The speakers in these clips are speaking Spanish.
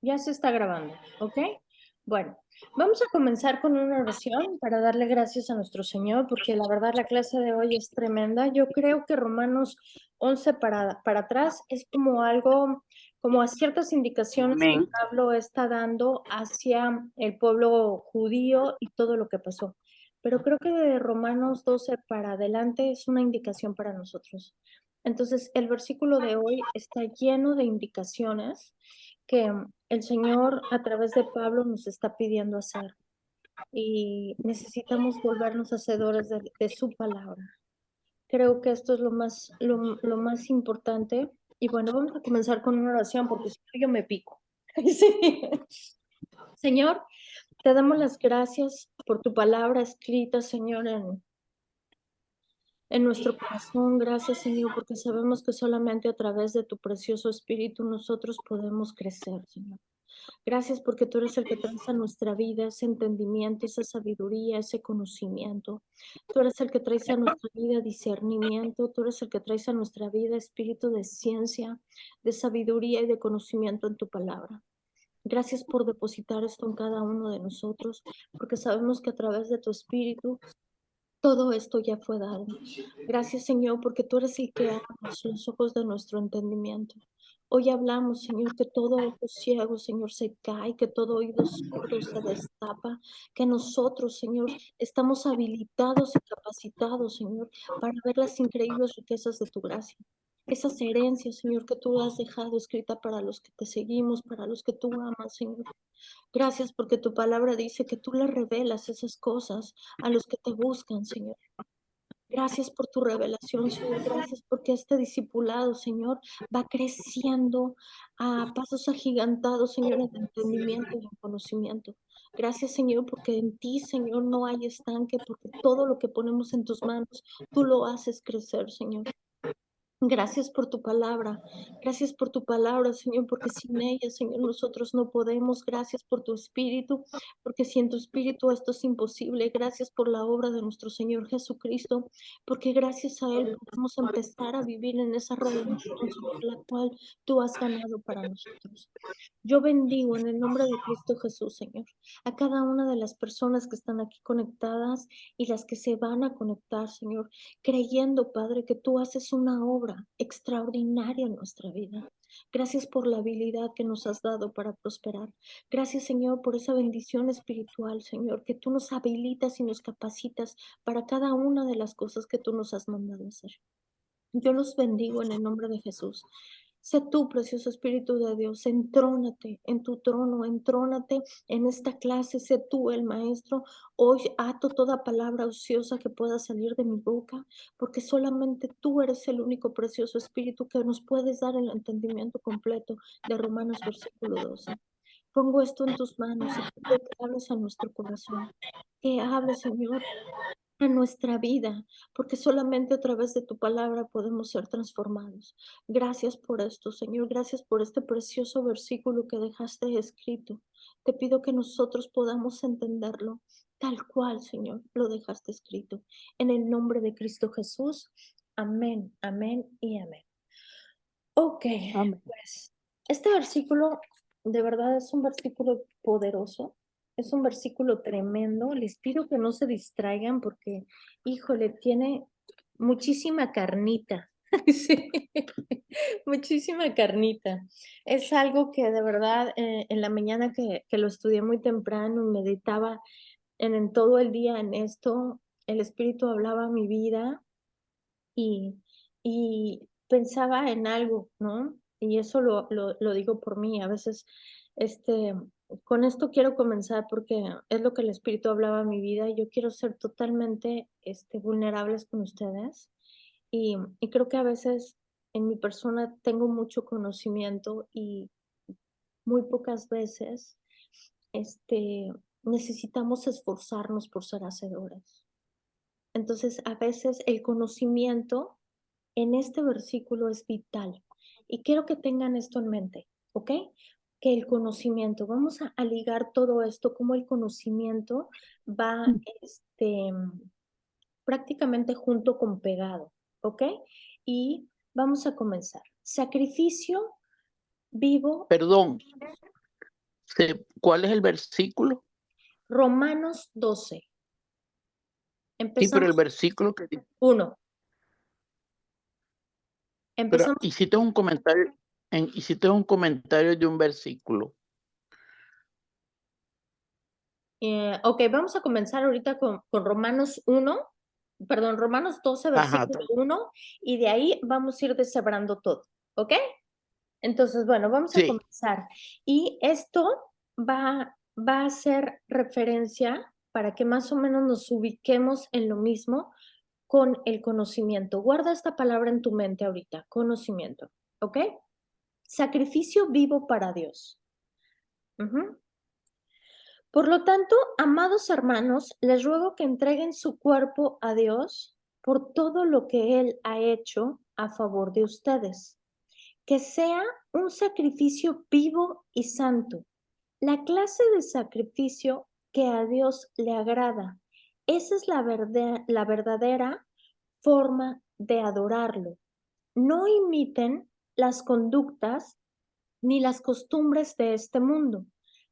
Ya se está grabando, ¿ok? Bueno, vamos a comenzar con una oración para darle gracias a nuestro Señor, porque la verdad la clase de hoy es tremenda. Yo creo que Romanos 11 para atrás es como algo, como a ciertas indicaciones que Amén. Pablo está dando hacia el pueblo judío y todo lo que pasó. Pero creo que de Romanos 12 para adelante es una indicación para nosotros. Entonces, el versículo de hoy está lleno de indicaciones que el Señor a través de Pablo nos está pidiendo hacer y necesitamos volvernos hacedores de su palabra. Creo que esto es lo más importante. Y bueno, vamos a comenzar con una oración porque si no yo me pico. Sí. Señor, te damos las gracias por tu palabra escrita, Señor, en nuestro corazón. Gracias, Señor, porque sabemos que solamente a través de tu precioso Espíritu nosotros podemos crecer, Señor. Gracias porque tú eres el que traes a nuestra vida ese entendimiento, esa sabiduría, ese conocimiento. Tú eres el que traes a nuestra vida discernimiento. Tú eres el que traes a nuestra vida espíritu de ciencia, de sabiduría y de conocimiento en tu palabra. Gracias por depositar esto en cada uno de nosotros, porque sabemos que a través de tu espíritu todo esto ya fue dado. Gracias, Señor, porque tú eres el que abres los ojos de nuestro entendimiento. Hoy hablamos, Señor, que todo ojo ciego, Señor, se cae, que todo oído sordo se destapa, que nosotros, Señor, estamos habilitados y capacitados, Señor, para ver las increíbles riquezas de tu gracia. Esas herencias, Señor, que tú has dejado escrita para los que te seguimos, para los que tú amas, Señor. Gracias porque tu palabra dice que tú le revelas esas cosas a los que te buscan, Señor. Gracias por tu revelación, Señor. Gracias porque este discipulado, Señor, va creciendo a pasos agigantados, Señor, en entendimiento y en conocimiento. Gracias, Señor, porque en ti, Señor, no hay estanque, porque todo lo que ponemos en tus manos, tú lo haces crecer, Señor. Gracias por tu palabra. Gracias por tu palabra, Señor, porque sin ella, Señor, nosotros no podemos. Gracias por tu espíritu, porque sin tu espíritu esto es imposible. Gracias por la obra de nuestro Señor Jesucristo, porque gracias a Él podemos empezar a vivir en esa redención, Señor, la cual tú has ganado para nosotros. Yo bendigo en el nombre de Cristo Jesús, Señor, a cada una de las personas que están aquí conectadas y las que se van a conectar, Señor, creyendo, Padre, que tú haces una obra extraordinaria en nuestra vida. Gracias por la habilidad que nos has dado para prosperar. Gracias, Señor, por esa bendición espiritual, Señor, que tú nos habilitas y nos capacitas para cada una de las cosas que tú nos has mandado hacer. Yo los bendigo en el nombre de Jesús. Sé tú, precioso Espíritu de Dios, entrónate en tu trono, entrónate en esta clase, sé tú el maestro. Hoy ato toda palabra ociosa que pueda salir de mi boca, porque solamente tú eres el único precioso Espíritu que nos puedes dar el entendimiento completo de Romanos versículo 12. Pongo esto en tus manos y te pido que hables a nuestro corazón, que hables, Señor, a nuestra vida, porque solamente a través de tu palabra podemos ser transformados. Gracias por esto, Señor. Gracias por este precioso versículo que dejaste escrito. Te pido que nosotros podamos entenderlo tal cual, Señor, lo dejaste escrito. En el nombre de Cristo Jesús. Amén, amén y amén. Ok, Amén. pues este versículo de verdad es un versículo poderoso, es un versículo tremendo. Les pido que no se distraigan porque, híjole, tiene muchísima carnita. Sí, muchísima carnita. Es algo que de verdad en la mañana que lo estudié muy temprano, meditaba en todo el día en esto, el Espíritu hablaba a mi vida y, y pensaba en algo, ¿no? Y eso lo digo por mí. A veces, este, con esto quiero comenzar porque es lo que el Espíritu hablaba en mi vida y yo quiero ser totalmente, vulnerables con ustedes. Y creo que a veces en mi persona tengo mucho conocimiento y muy pocas veces, necesitamos esforzarnos por ser hacedores. Entonces, a veces el conocimiento en este versículo es vital. Y quiero que tengan esto en mente, ¿ok? Que el conocimiento, vamos a ligar todo esto, como el conocimiento va prácticamente junto con pegado, ¿ok? Y vamos a comenzar. Sacrificio vivo. Perdón, ¿Cuál es el versículo? Romanos 12. Sí, pero el Empezamos versículo que... 1. Pero Empezamos. hiciste un comentario de un versículo. Ok, vamos a comenzar ahorita con Romanos 1, perdón, Romanos 12, Ajá, versículo 1, y de ahí vamos a ir deshebrando todo, ¿ok? Entonces, bueno, vamos a sí, comenzar. Y esto va a hacer referencia para que más o menos nos ubiquemos en lo mismo con el conocimiento. Guarda esta palabra en tu mente ahorita, conocimiento, ¿ok? Sacrificio vivo para Dios. Ujú. Por lo tanto, amados hermanos, les ruego que entreguen su cuerpo a Dios por todo lo que Él ha hecho a favor de ustedes, que sea un sacrificio vivo y santo, la clase de sacrificio que a Dios le agrada. Esa es la verdadera forma de adorarlo. No imiten las conductas ni las costumbres de este mundo.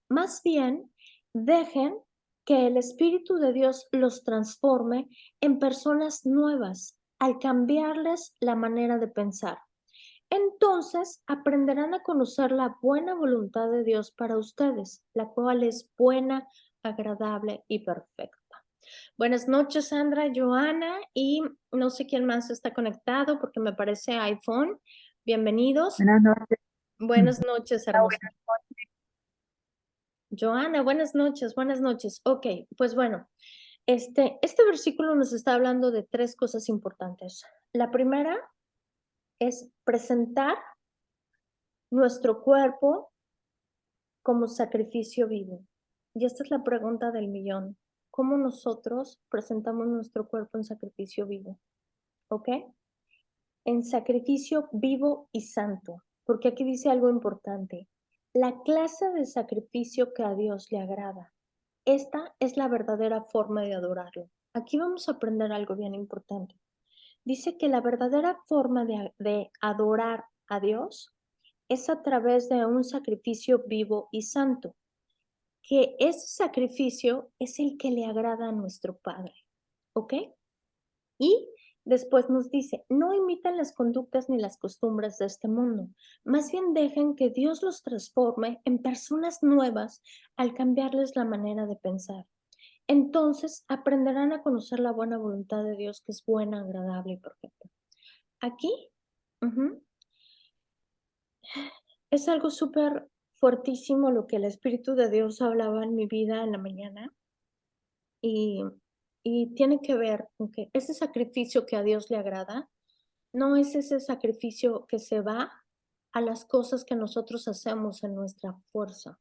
Más bien, dejen que el Espíritu de Dios los transforme en personas nuevas al cambiarles la manera de pensar. Entonces aprenderán a conocer la buena voluntad de Dios para ustedes, la cual es buena, agradable y perfecta. Buenas noches, Sandra, Joana, y no sé quién más está conectado porque me parece iPhone. Bienvenidos. Buenas noches. Buenas noches, Hola, hermosa. Joana, buenas noches, buenas noches. Ok, pues bueno, este versículo nos está hablando de tres cosas importantes. La primera es presentar nuestro cuerpo como sacrificio vivo. Y esta es la pregunta del millón. ¿Cómo nosotros presentamos nuestro cuerpo en sacrificio vivo? ¿Ok? En sacrificio vivo y santo. Porque aquí dice algo importante. La clase de sacrificio que a Dios le agrada. Esta es la verdadera forma de adorarlo. Aquí vamos a aprender algo bien importante. Dice que la verdadera forma de adorar a Dios es a través de un sacrificio vivo y santo, que ese sacrificio es el que le agrada a nuestro Padre. ¿Ok? Y después nos dice, no imiten las conductas ni las costumbres de este mundo, más bien dejen que Dios los transforme en personas nuevas al cambiarles la manera de pensar. Entonces aprenderán a conocer la buena voluntad de Dios, que es buena, agradable y perfecta. Aquí es algo súper fuertísimo lo que el Espíritu de Dios hablaba en mi vida en la mañana y, y tiene que ver con que ese sacrificio que a Dios le agrada no es ese sacrificio que se va a las cosas que nosotros hacemos en nuestra fuerza,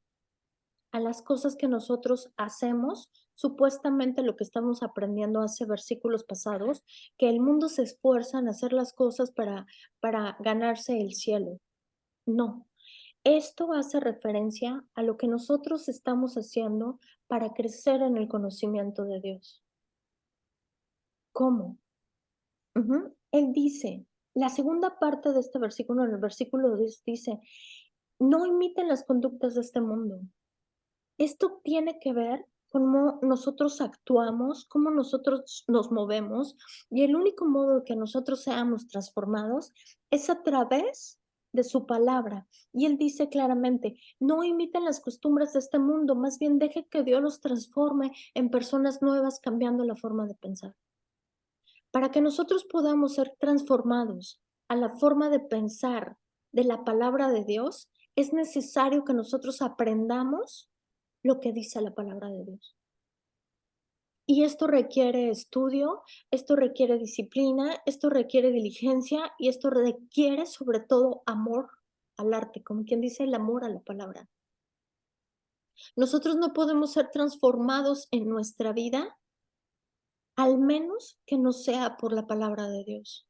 a las cosas que nosotros hacemos, supuestamente lo que estamos aprendiendo hace versículos pasados, que el mundo se esfuerza en hacer las cosas para ganarse el cielo. No, esto hace referencia a lo que nosotros estamos haciendo para crecer en el conocimiento de Dios. ¿Cómo? Él dice, la segunda parte de este versículo, en el versículo 10, dice, no imiten las conductas de este mundo. Esto tiene que ver con cómo nosotros actuamos, cómo nosotros nos movemos, y el único modo de que nosotros seamos transformados es a través de su palabra. Y él dice claramente, no imiten las costumbres de este mundo, más bien deje que Dios los transforme en personas nuevas, cambiando la forma de pensar. Para que nosotros podamos ser transformados a la forma de pensar de la palabra de Dios, es necesario que nosotros aprendamos lo que dice la palabra de Dios. Y esto requiere estudio, esto requiere disciplina, esto requiere diligencia y esto requiere sobre todo amor al arte, como quien dice el amor a la palabra. Nosotros no podemos ser transformados en nuestra vida al menos que no sea por la palabra de Dios.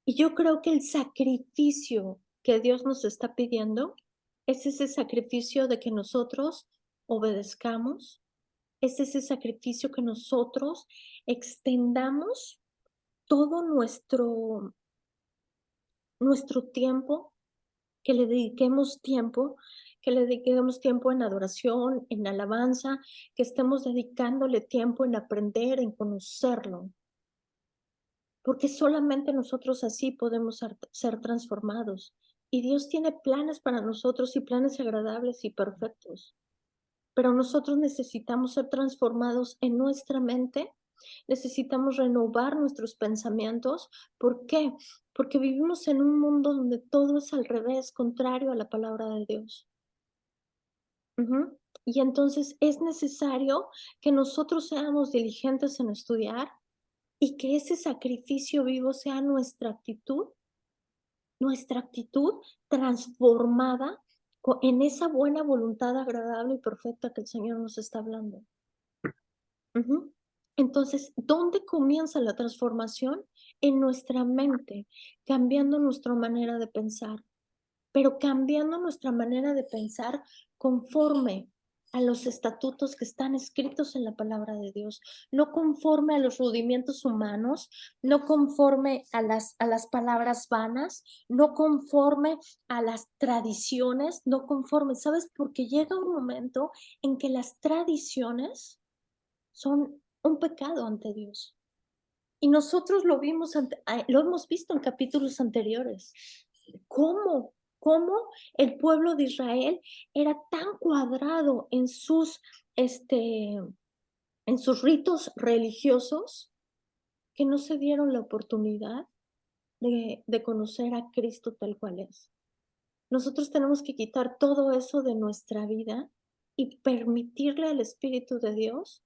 Y yo creo que el sacrificio que Dios nos está pidiendo es ese sacrificio de que nosotros obedezcamos, es ese sacrificio que nosotros extendamos todo nuestro tiempo, que le dediquemos tiempo que le dediquemos tiempo en adoración, en alabanza, que estemos dedicándole tiempo en aprender, en conocerlo, porque solamente nosotros así podemos ser transformados. Y Dios tiene planes para nosotros y planes agradables y perfectos. Pero nosotros necesitamos ser transformados en nuestra mente, necesitamos renovar nuestros pensamientos. ¿Por qué? Porque vivimos en un mundo donde todo es al revés, contrario a la palabra de Dios. Ujú. Y entonces es necesario que nosotros seamos diligentes en estudiar y que ese sacrificio vivo sea nuestra actitud transformada en esa buena voluntad agradable y perfecta que el Señor nos está hablando. Ujú. Entonces, ¿dónde comienza la transformación? En nuestra mente, cambiando nuestra manera de pensar, pero cambiando nuestra manera de pensar conforme a los estatutos que están escritos en la palabra de Dios, no conforme a los rudimentos humanos, no conforme a las palabras vanas, no conforme a las tradiciones, no conforme, ¿sabes? Porque llega un momento en que las tradiciones son un pecado ante Dios. Y nosotros lo hemos visto en capítulos anteriores. ¿Cómo el pueblo de Israel era tan cuadrado en sus ritos religiosos que no se dieron la oportunidad de conocer a Cristo tal cual es? Nosotros tenemos que quitar todo eso de nuestra vida y permitirle al Espíritu de Dios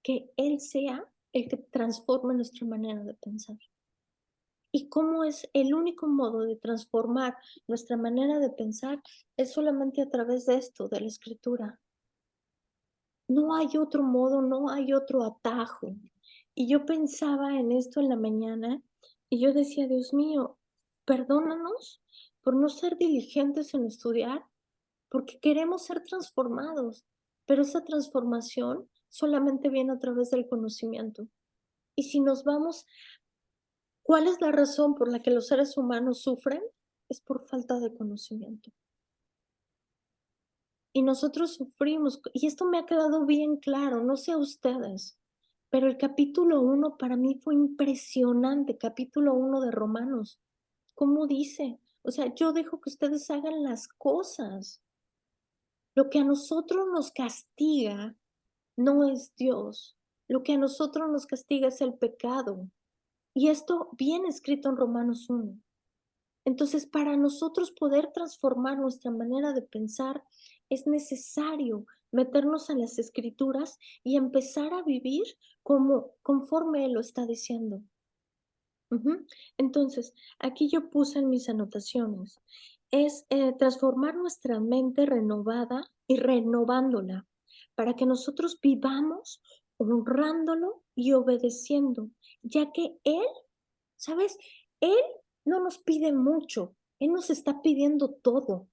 que Él sea el que transforme nuestra manera de pensar. ¿Y cómo es el único modo de transformar nuestra manera de pensar? Es solamente a través de esto, de la escritura. No hay otro modo, no hay otro atajo. Y yo pensaba en esto en la mañana y yo decía, Dios mío, perdónanos por no ser diligentes en estudiar, porque queremos ser transformados, pero esa transformación solamente viene a través del conocimiento. Y si nos vamos, ¿cuál es la razón por la que los seres humanos sufren? Es por falta de conocimiento. Y nosotros sufrimos, y esto me ha quedado bien claro, no sé a ustedes, pero el capítulo 1 para mí fue impresionante, capítulo 1 de Romanos. ¿Cómo dice? O sea, yo dejo que ustedes hagan las cosas. Lo que a nosotros nos castiga no es Dios. Lo que a nosotros nos castiga es el pecado. Y esto viene escrito en Romanos 1. Entonces, para nosotros poder transformar nuestra manera de pensar, es necesario meternos a las escrituras y empezar a vivir como conforme Él lo está diciendo. Ujú. Entonces, aquí yo puse en mis anotaciones, es transformar nuestra mente renovada y renovándola para que nosotros vivamos honrándolo y obedeciendo, ya que Él, ¿sabes? Él no nos pide mucho, Él nos está pidiendo todo.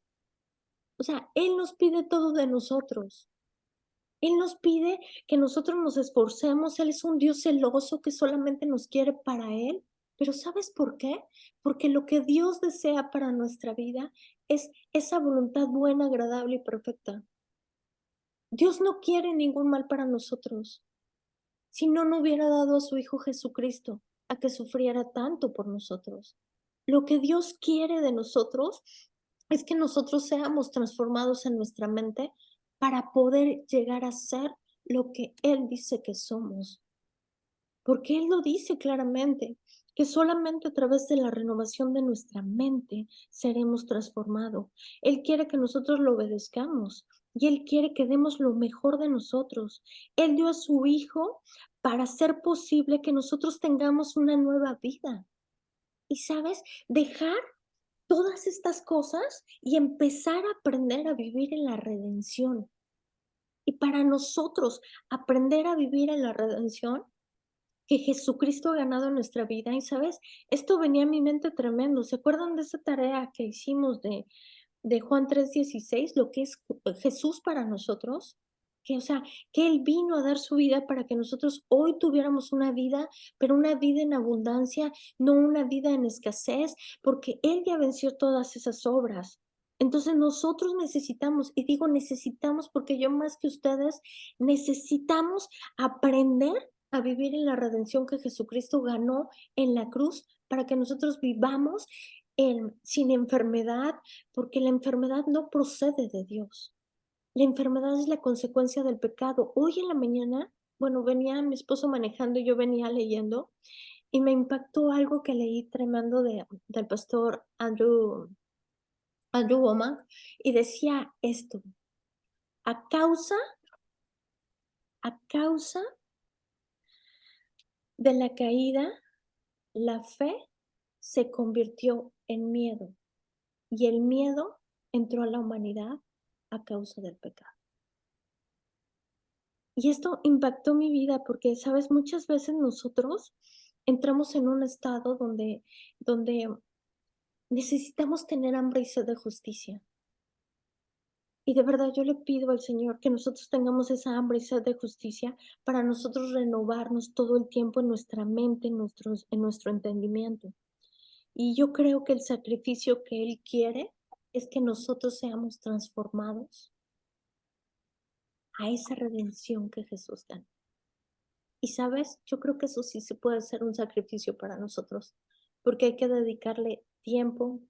O sea, Él nos pide todo de nosotros. Él nos pide que nosotros nos esforcemos. Él es un Dios celoso que solamente nos quiere para Él. Pero ¿sabes por qué? Porque lo que Dios desea para nuestra vida es esa voluntad buena, agradable y perfecta. Dios no quiere ningún mal para nosotros. Si no, no hubiera dado a su Hijo Jesucristo a que sufriera tanto por nosotros. Lo que Dios quiere de nosotros es que nosotros seamos transformados en nuestra mente para poder llegar a ser lo que Él dice que somos. Porque Él lo dice claramente, que solamente a través de la renovación de nuestra mente seremos transformados. Él quiere que nosotros lo obedezcamos y Él quiere que demos lo mejor de nosotros. Él dio a su Hijo para hacer posible que nosotros tengamos una nueva vida. Y sabes, dejar todas estas cosas y empezar a aprender a vivir en la redención. Y para nosotros aprender a vivir en la redención, que Jesucristo ha ganado en nuestra vida. Y sabes, esto venía a mi mente tremendo. ¿Se acuerdan de esa tarea que hicimos de Juan 3:16, lo que es Jesús para nosotros? Que, o sea, que Él vino a dar su vida para que nosotros hoy tuviéramos una vida, pero una vida en abundancia, no una vida en escasez, porque Él ya venció todas esas obras. Entonces nosotros necesitamos, y digo necesitamos porque yo más que ustedes, necesitamos aprender a vivir en la redención que Jesucristo ganó en la cruz para que nosotros vivamos sin enfermedad, porque la enfermedad no procede de Dios. La enfermedad es la consecuencia del pecado. Hoy en la mañana, bueno, venía mi esposo manejando y yo venía leyendo y me impactó algo que leí tremendo del pastor Andrew Womack, y decía esto: a causa, a causa de la caída, la fe se convirtió en miedo y el miedo entró a la humanidad a causa del pecado. Y esto impactó mi vida porque, sabes, muchas veces nosotros entramos en un estado donde necesitamos tener hambre y sed de justicia. Y de verdad yo le pido al Señor que nosotros tengamos esa hambre y sed de justicia para nosotros renovarnos todo el tiempo en nuestra mente, en nuestro entendimiento. Y yo creo que el sacrificio que Él quiere es que nosotros seamos transformados a esa redención que Jesús ganó. Y sabes, yo creo que eso sí se puede ser un sacrificio para nosotros, porque hay que dedicarle tiempo,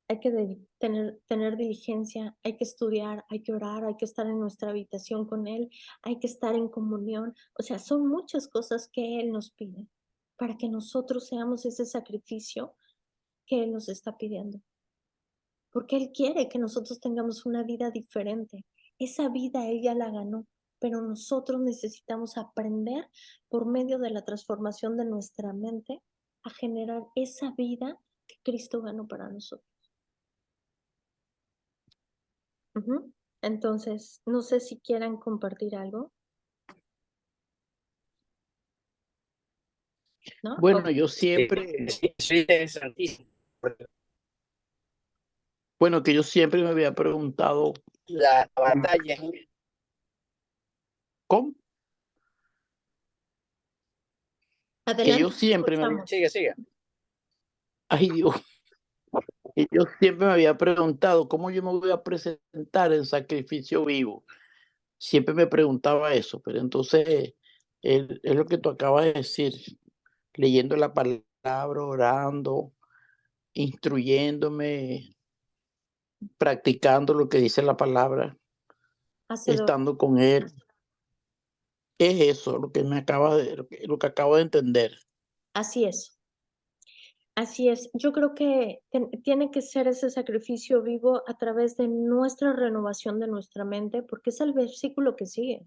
hay que tener diligencia, hay que estudiar, hay que orar, hay que estar en nuestra habitación con Él, hay que estar en comunión. O sea, son muchas cosas que Él nos pide para que nosotros seamos ese sacrificio que Él nos está pidiendo. Porque Él quiere que nosotros tengamos una vida diferente. Esa vida Él ya la ganó, pero nosotros necesitamos aprender por medio de la transformación de nuestra mente a generar esa vida que Cristo ganó para nosotros. Ujú. Entonces, no sé si quieran compartir algo, ¿no? Bueno, yo siempre, Sí, sí, interesantísimo. bueno, que yo siempre me había preguntado, La batalla es ¿cómo? Que yo Adelante, te siempre me había, escuchamos. sigue, sigue. ay Dios, que yo siempre me había preguntado cómo yo me voy a presentar en sacrificio vivo. Siempre me preguntaba eso, pero entonces es lo que tú acabas de decir, leyendo la palabra, orando, instruyéndome, practicando lo que dice la palabra, Hacedor. estando con Él. Es eso lo que me acaba de, lo que acabo de entender. Así es. Así es. Yo creo que tiene que ser ese sacrificio vivo a través de nuestra renovación de nuestra mente, porque es el versículo que sigue.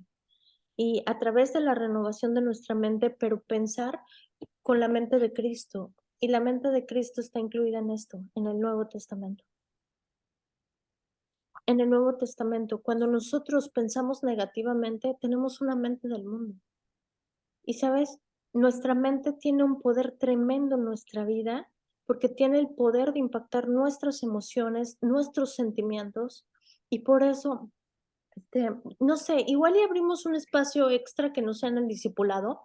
Y a través de la renovación de nuestra mente, pero pensar con la mente de Cristo. Y la mente de Cristo está incluida en esto, en el Nuevo Testamento. En el Nuevo Testamento, cuando nosotros pensamos negativamente, tenemos una mente del mundo. Y sabes, nuestra mente tiene un poder tremendo en nuestra vida porque tiene el poder de impactar nuestras emociones, nuestros sentimientos. Y por eso, no sé, igual y abrimos un espacio extra que no sea en el discipulado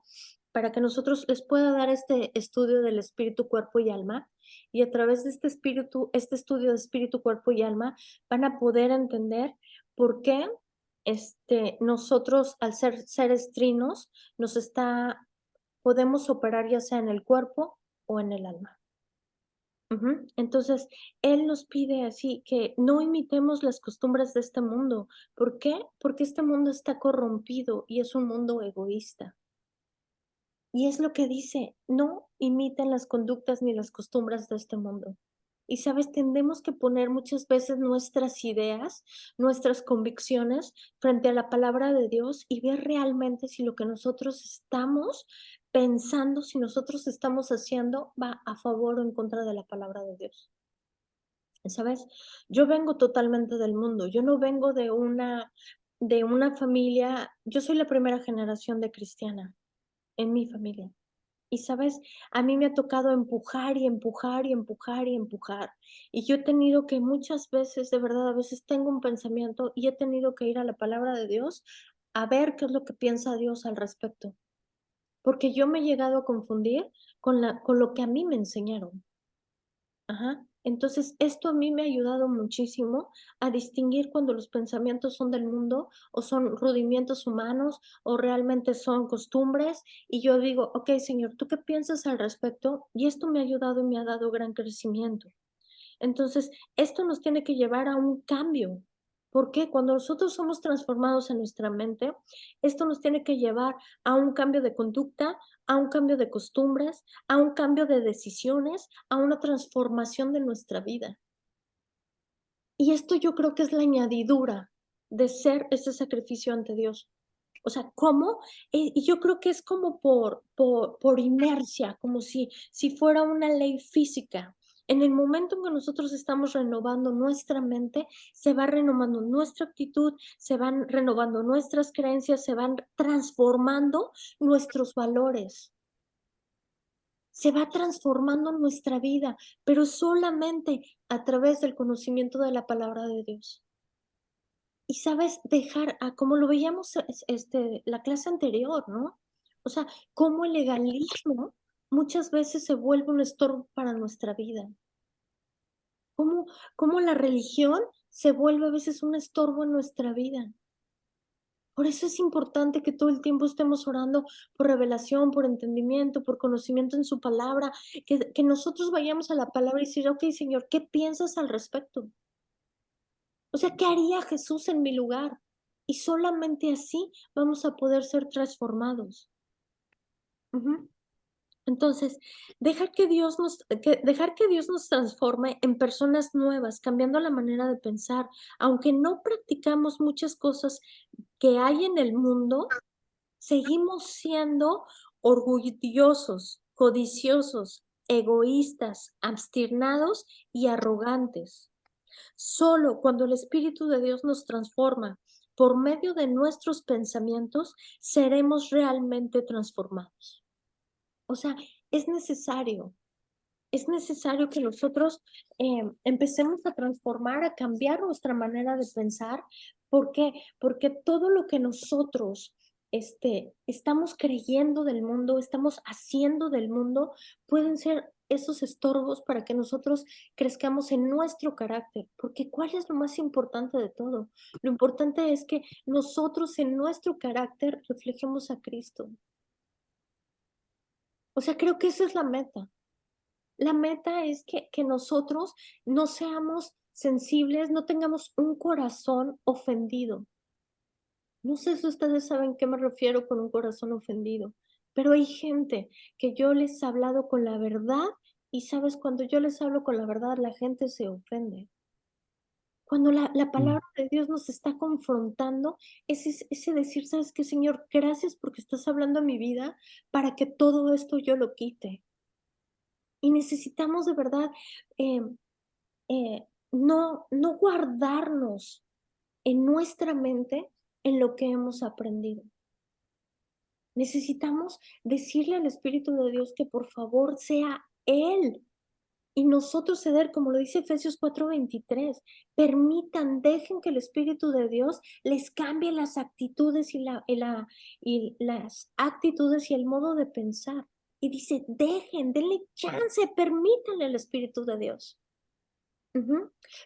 para que nosotros les pueda dar este estudio del espíritu, cuerpo y alma. Y a través de este estudio de espíritu, cuerpo y alma, van a poder entender por qué nosotros, al ser seres trinos, podemos operar ya sea en el cuerpo o en el alma. Ujú. Entonces, Él nos pide así que no imitemos las costumbres de este mundo. ¿Por qué? Porque este mundo está corrompido y es un mundo egoísta. Y es lo que dice, no imiten las conductas ni las costumbres de este mundo. Y sabes, tendemos que poner muchas veces nuestras ideas, nuestras convicciones frente a la palabra de Dios y ver realmente si lo que nosotros estamos pensando, si nosotros estamos haciendo, va a favor o en contra de la palabra de Dios. ¿Sabes? Yo vengo totalmente del mundo, yo no vengo de una familia, yo soy la primera generación de cristiana en mi familia. Y sabes, a mí me ha tocado empujar y empujar y empujar y empujar. Y yo he tenido que muchas veces, de verdad, a veces tengo un pensamiento y he tenido que ir a la palabra de Dios a ver qué es lo que piensa Dios al respecto. Porque yo me he llegado a confundir con lo que a mí me enseñaron. Ajá. Entonces, esto a mí me ha ayudado muchísimo a distinguir cuando los pensamientos son del mundo o son rudimientos humanos o realmente son costumbres. Y yo digo, ok, Señor, ¿tú qué piensas al respecto? Y esto me ha ayudado y me ha dado gran crecimiento. Entonces, esto nos tiene que llevar a un cambio. ¿Por qué? Cuando nosotros somos transformados en nuestra mente, esto nos tiene que llevar a un cambio de conducta, a un cambio de costumbres, a un cambio de decisiones, a una transformación de nuestra vida. Y esto yo creo que es la añadidura de ser ese sacrificio ante Dios. O sea, ¿cómo? Y yo creo que es como por inercia, como si fuera una ley física. En el momento en que nosotros estamos renovando nuestra mente, se va renovando nuestra actitud, se van renovando nuestras creencias, se van transformando nuestros valores. Se va transformando nuestra vida, pero solamente a través del conocimiento de la palabra de Dios. Y sabes, dejar, como lo veíamos la clase anterior, ¿no? O sea, cómo el legalismo muchas veces se vuelve un estorbo para nuestra vida. Cómo la religión se vuelve a veces un estorbo en nuestra vida. Por eso es importante que todo el tiempo estemos orando por revelación, por entendimiento, por conocimiento en su palabra, que nosotros vayamos a la palabra y decir, ok, Señor, ¿qué piensas al respecto? O sea, ¿qué haría Jesús en mi lugar? Y solamente así vamos a poder ser transformados. Ujú. Entonces, dejar que Dios nos transforme en personas nuevas, cambiando la manera de pensar, aunque no practicamos muchas cosas que hay en el mundo, seguimos siendo orgullosos, codiciosos, egoístas, abstinados y arrogantes. Solo cuando el Espíritu de Dios nos transforma por medio de nuestros pensamientos, seremos realmente transformados. O sea, es necesario que nosotros empecemos a transformar, a cambiar nuestra manera de pensar. ¿Por qué? Porque todo lo que nosotros estamos creyendo del mundo, estamos haciendo del mundo, pueden ser esos estorbos para que nosotros crezcamos en nuestro carácter. Porque ¿cuál es lo más importante de todo? Lo importante es que nosotros en nuestro carácter reflejemos a Cristo. O sea, creo que esa es la meta. La meta es que nosotros no seamos sensibles, no tengamos un corazón ofendido. No sé si ustedes saben qué me refiero con un corazón ofendido, pero hay gente que yo les he hablado con la verdad y sabes, cuando yo les hablo con la verdad, la gente se ofende. Cuando la palabra de Dios nos está confrontando, ese decir, ¿sabes qué, Señor? Gracias porque estás hablando a mi vida para que todo esto yo lo quite. Y necesitamos de verdad no guardarnos en nuestra mente en lo que hemos aprendido. Necesitamos decirle al Espíritu de Dios que por favor sea Él y nosotros ceder, como lo dice Efesios 4:23. Permitan, dejen que el Espíritu de Dios les cambie las actitudes y las actitudes y el modo de pensar. Y dice, denle chance, permítanle al Espíritu de Dios.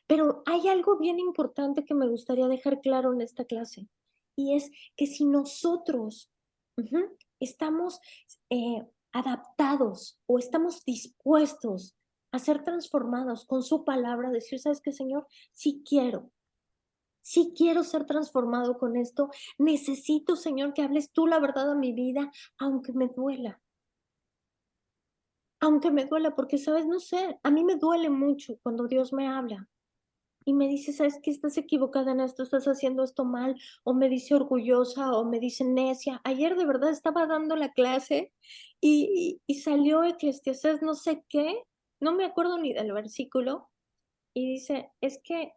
Pero hay algo bien importante que me gustaría dejar claro en esta clase, y es que si nosotros estamos adaptados o estamos dispuestos a ser transformados con su palabra, decir, ¿sabes qué, Señor? Sí quiero ser transformado con esto. Necesito, Señor, que hables tú la verdad a mi vida, aunque me duela. Aunque me duela, porque, ¿sabes? No sé, a mí me duele mucho cuando Dios me habla y me dice, ¿sabes qué? Estás equivocada en esto, estás haciendo esto mal, o me dice orgullosa, o me dice necia. Ayer de verdad estaba dando la clase y salió Eclesiastés no sé qué, no me acuerdo ni del versículo, y dice, es que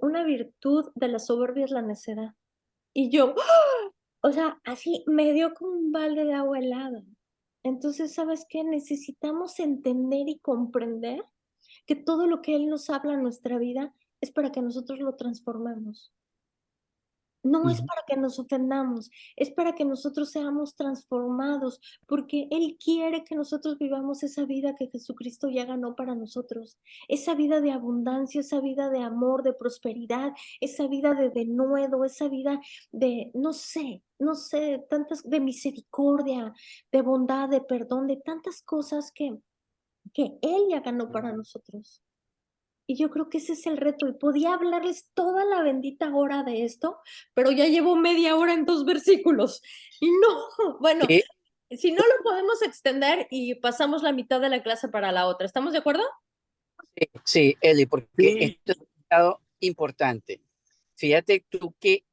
una virtud de la soberbia es la necedad. Y yo, ¡ah! O sea, así me dio como un balde de agua helada. Entonces, ¿sabes qué? Necesitamos entender y comprender que todo lo que Él nos habla en nuestra vida es para que nosotros lo transformemos. No es Ujú. para que nos ofendamos, es para que nosotros seamos transformados, porque Él quiere que nosotros vivamos esa vida que Jesucristo ya ganó para nosotros, esa vida de abundancia, esa vida de amor, de prosperidad, esa vida de denuedo, esa vida de, no sé, tantas, de misericordia, de bondad, de perdón, de tantas cosas que Él ya ganó para nosotros. Y yo creo que ese es el reto. Y podía hablarles toda la bendita hora de esto, pero ya llevo media hora en 2 versículos. Y no, bueno, Sí, si no lo podemos extender y pasamos la mitad de la clase para la otra. ¿Estamos de acuerdo? sí, Eli, porque Sí, esto es algo importante. Fíjate tú que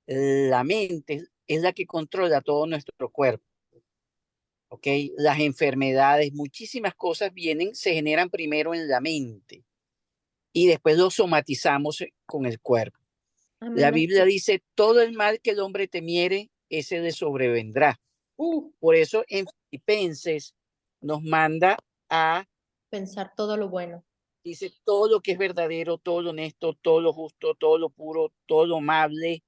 la mente es la que controla todo nuestro cuerpo, ¿ok? Las enfermedades, muchísimas cosas vienen, se generan primero en la mente y después lo somatizamos con el cuerpo. La Amén. Biblia dice, todo el mal que el hombre temiere, ese le sobrevendrá. Por eso en Filipenses nos manda a, Pensar todo lo bueno. dice, todo lo que es verdadero, todo lo honesto, todo lo justo, todo lo puro, todo lo amable,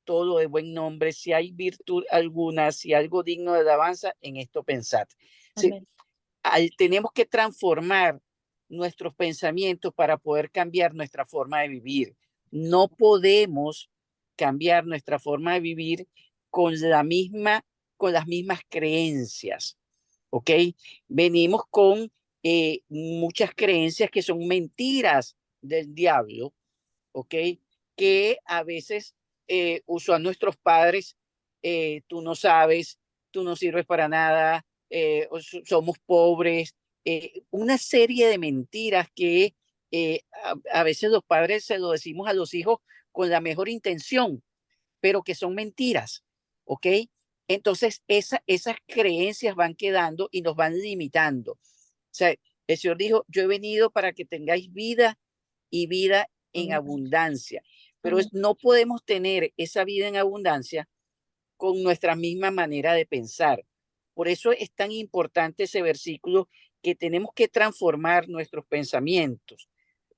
todo de buen nombre, si hay virtud alguna, si algo digno de alabanza, en esto pensad. Sí, Amén. tenemos que transformar nuestros pensamientos para poder cambiar nuestra forma de vivir. No podemos cambiar nuestra forma de vivir con con las mismas creencias, ¿ok? Venimos con muchas creencias que son mentiras del diablo, ¿ok? Que a veces usan nuestros padres, tú no sabes, tú no sirves para nada, somos pobres, una serie de mentiras que a veces los padres se lo decimos a los hijos con la mejor intención, pero que son mentiras, ¿ok? Entonces esas creencias van quedando y nos van limitando. O sea, el Señor dijo, yo he venido para que tengáis vida y vida en abundancia, pero Amén. no podemos tener esa vida en abundancia con nuestra misma manera de pensar. Por eso es tan importante ese versículo que tenemos que transformar nuestros pensamientos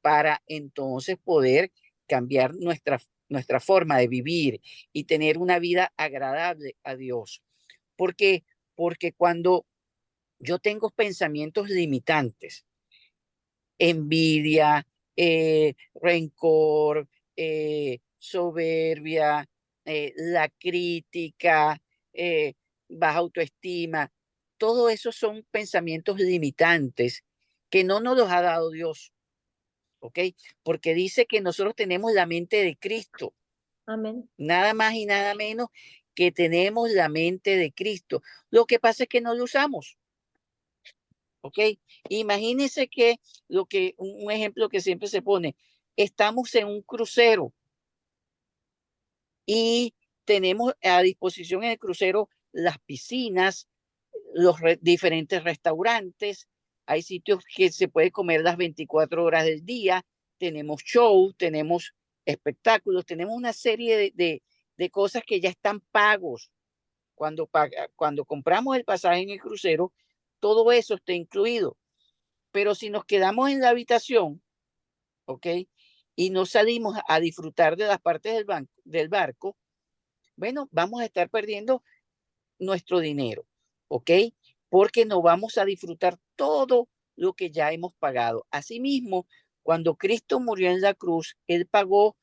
para entonces poder cambiar nuestra forma de vivir y tener una vida agradable a Dios. Porque, porque cuando yo tengo pensamientos limitantes, envidia, rencor, soberbia, la crítica, eh, baja autoestima. Todo eso son pensamientos limitantes que no nos los ha dado Dios, ¿ok? Porque dice que nosotros tenemos la mente de Cristo, Amén. nada más y nada menos que tenemos la mente de Cristo. Lo que pasa es que no lo usamos. ¿Ok? Imagínense que un ejemplo que siempre se pone, estamos en un crucero y tenemos a disposición en el crucero las piscinas, diferentes restaurantes, hay sitios que se puede comer las 24 horas del día, tenemos shows, tenemos espectáculos, tenemos una serie de cosas que ya están pagos. Cuando compramos el pasaje en el crucero, todo eso está incluido. Pero si nos quedamos en la habitación, ¿ok? Y no salimos a disfrutar de las partes del barco, bueno, vamos a estar perdiendo nuestro dinero, ¿ok? Porque no vamos a disfrutar todo lo que ya hemos pagado. Asimismo, cuando Cristo murió en la cruz, Él pagó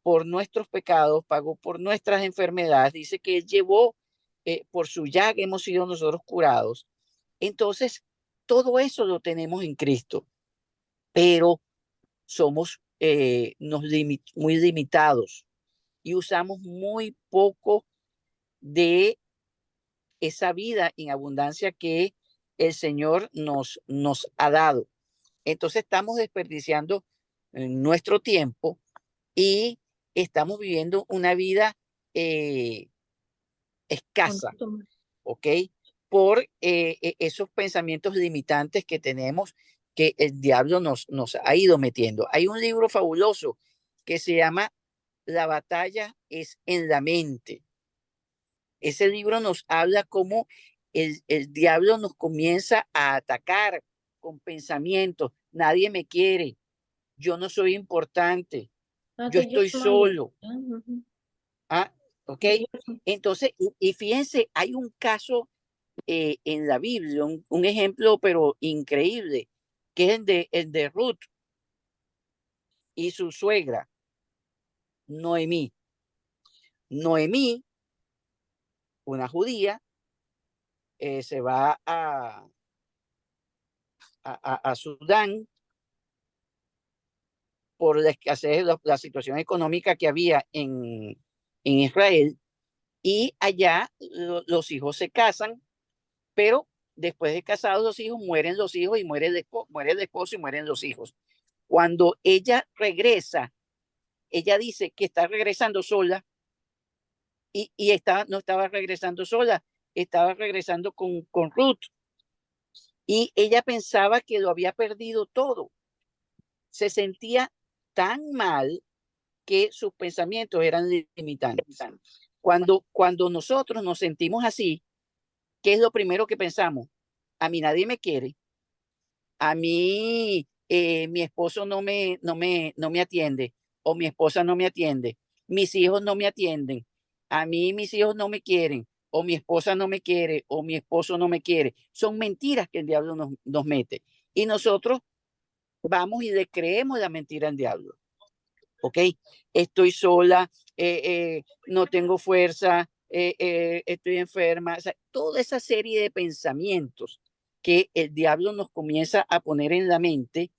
por nuestros pecados, pagó por nuestras enfermedades, dice que Él llevó, por su llaga hemos sido nosotros curados. Entonces, todo eso lo tenemos en Cristo, pero somos muy limitados y usamos muy poco de esa vida en abundancia que el Señor nos ha dado. Entonces estamos desperdiciando nuestro tiempo y estamos viviendo una vida escasa, Bonito. ¿ok? Por esos pensamientos limitantes que tenemos que el diablo nos ha ido metiendo. Hay un libro fabuloso que se llama La batalla es en la mente. Ese libro nos habla cómo el diablo nos comienza a atacar con pensamientos. Nadie me quiere, yo no soy importante, yo que yo estoy soy mayor. solo. Ujú. Ah, ok. Que yo soy- Entonces, y fíjense, hay un caso en la Biblia, un ejemplo, pero increíble, que es el de Ruth y su suegra, Noemí. Noemí, una judía, se va a Sudán por la escasez, la situación económica que había en Israel, y allá los hijos se casan, pero después de casados los hijos, mueren los hijos y muere el esposo y mueren los hijos. Cuando ella regresa, ella dice que está regresando sola y no estaba regresando sola, estaba regresando con Ruth, y ella pensaba que lo había perdido todo. Se sentía tan mal que sus pensamientos eran limitantes. Cuando nosotros nos sentimos así, ¿qué es lo primero que pensamos? A mí nadie me quiere, a mí mi esposo no me atiende, o mi esposa no me atiende, mis hijos no me atienden, a mí mis hijos no me quieren, o mi esposa no me quiere, o mi esposo no me quiere. Son mentiras que el diablo nos mete. Y nosotros vamos y le creemos la mentira al diablo. ¿Ok? Estoy sola, no tengo fuerza, estoy enferma. O sea, toda esa serie de pensamientos que el diablo nos comienza a poner en la mente,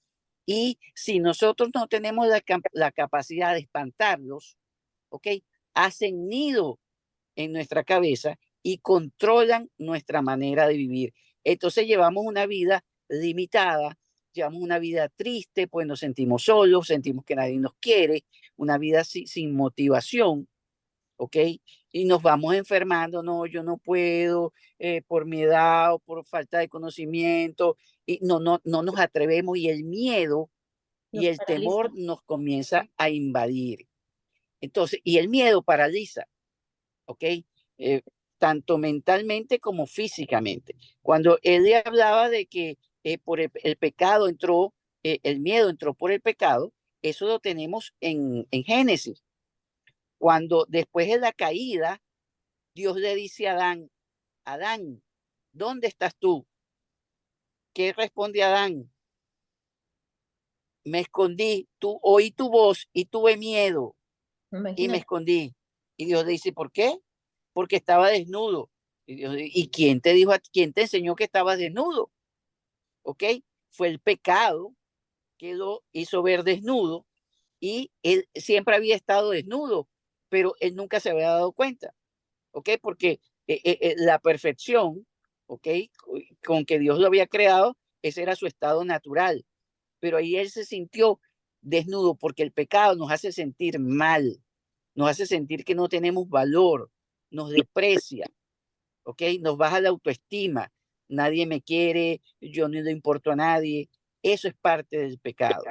y si nosotros no tenemos la capacidad de espantarlos, ¿ok? Hacen nido en nuestra cabeza y controlan nuestra manera de vivir. Entonces llevamos una vida limitada, llevamos una vida triste, pues nos sentimos solos, sentimos que nadie nos quiere, una vida sin motivación, ¿ok? Y nos vamos enfermando, no, yo no puedo, por mi edad o por falta de conocimiento, y no nos atrevemos, y el miedo y Nos el temor paraliza. nos comienza a invadir. Entonces, y el miedo paraliza, ¿ok? Eh, Tanto mentalmente como físicamente. Cuando él le hablaba de que por el pecado entró, el miedo entró por el pecado, eso lo tenemos en Génesis. Cuando después de la caída, Dios le dice a Adán, Adán, ¿dónde estás tú? ¿Qué responde Adán? Me escondí, oí tu voz y tuve miedo y me Imagínate. escondí. Y Dios le dice, ¿por qué? Porque estaba desnudo. ¿Y quién te dijo, quién te enseñó que estabas desnudo? ¿Ok? Fue el pecado que lo hizo ver desnudo, y él siempre había estado desnudo, pero él nunca se había dado cuenta. ¿Ok? Porque la perfección, ¿ok? Con que Dios lo había creado, ese era su estado natural. Pero ahí él se sintió desnudo porque el pecado nos hace sentir mal, nos hace sentir que no tenemos valor, nos deprecia, ¿ok? Nos baja la autoestima, nadie me quiere, yo no le importo a nadie. Eso es parte del pecado.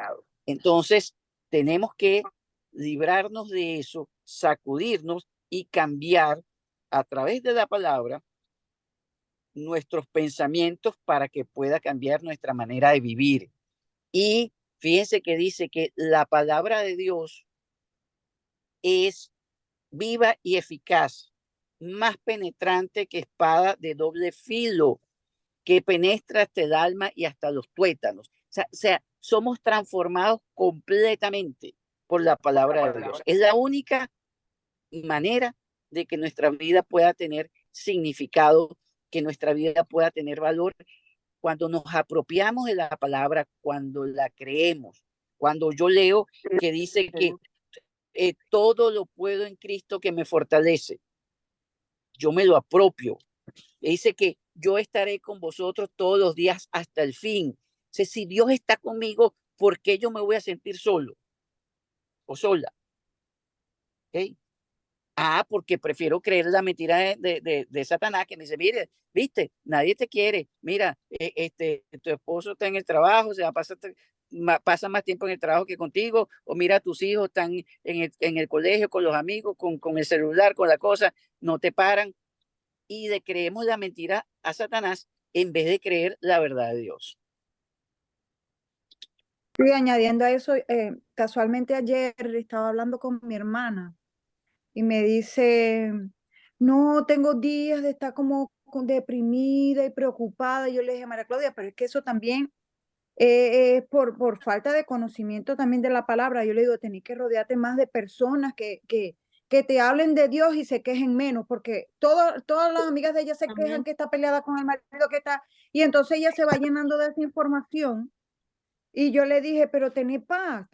Entonces, tenemos que librarnos de eso, sacudirnos y cambiar a través de la palabra nuestros pensamientos para que pueda cambiar nuestra manera de vivir. Y fíjense que dice que la palabra de Dios es viva y eficaz, más penetrante que espada de doble filo, que penetra hasta el alma y hasta los tuétanos. O sea, somos transformados completamente por la palabra de Dios. Es la única manera de que nuestra vida pueda tener significado, que nuestra vida pueda tener valor, cuando nos apropiamos de la palabra, cuando la creemos. Cuando yo leo que dice que todo lo puedo en Cristo que me fortalece, yo me lo apropio. Dice que yo estaré con vosotros todos los días hasta el fin. O sea, si Dios está conmigo, ¿por qué yo me voy a sentir solo o sola? ¿Okay? Porque prefiero creer la mentira de Satanás, que me dice, mire, viste, nadie te quiere, mira, tu esposo está en el trabajo, pasa más tiempo en el trabajo que contigo, o mira, tus hijos están en el colegio con los amigos, con el celular, con la cosa, no te paran, y le creemos la mentira a Satanás en vez de creer la verdad de Dios. Sí, añadiendo a eso, casualmente ayer estaba hablando con mi hermana y me dice, no, tengo días de estar como deprimida y preocupada. Yo le dije, María Claudia, pero es que eso también es por falta de conocimiento también de la palabra. Yo le digo, tenés que rodearte más de personas que te hablen de Dios y se quejen menos, porque todas las amigas de ella se quejan Amén. que está peleada con el marido, y entonces ella se va llenando de esa información. Y yo le dije, pero tened paz,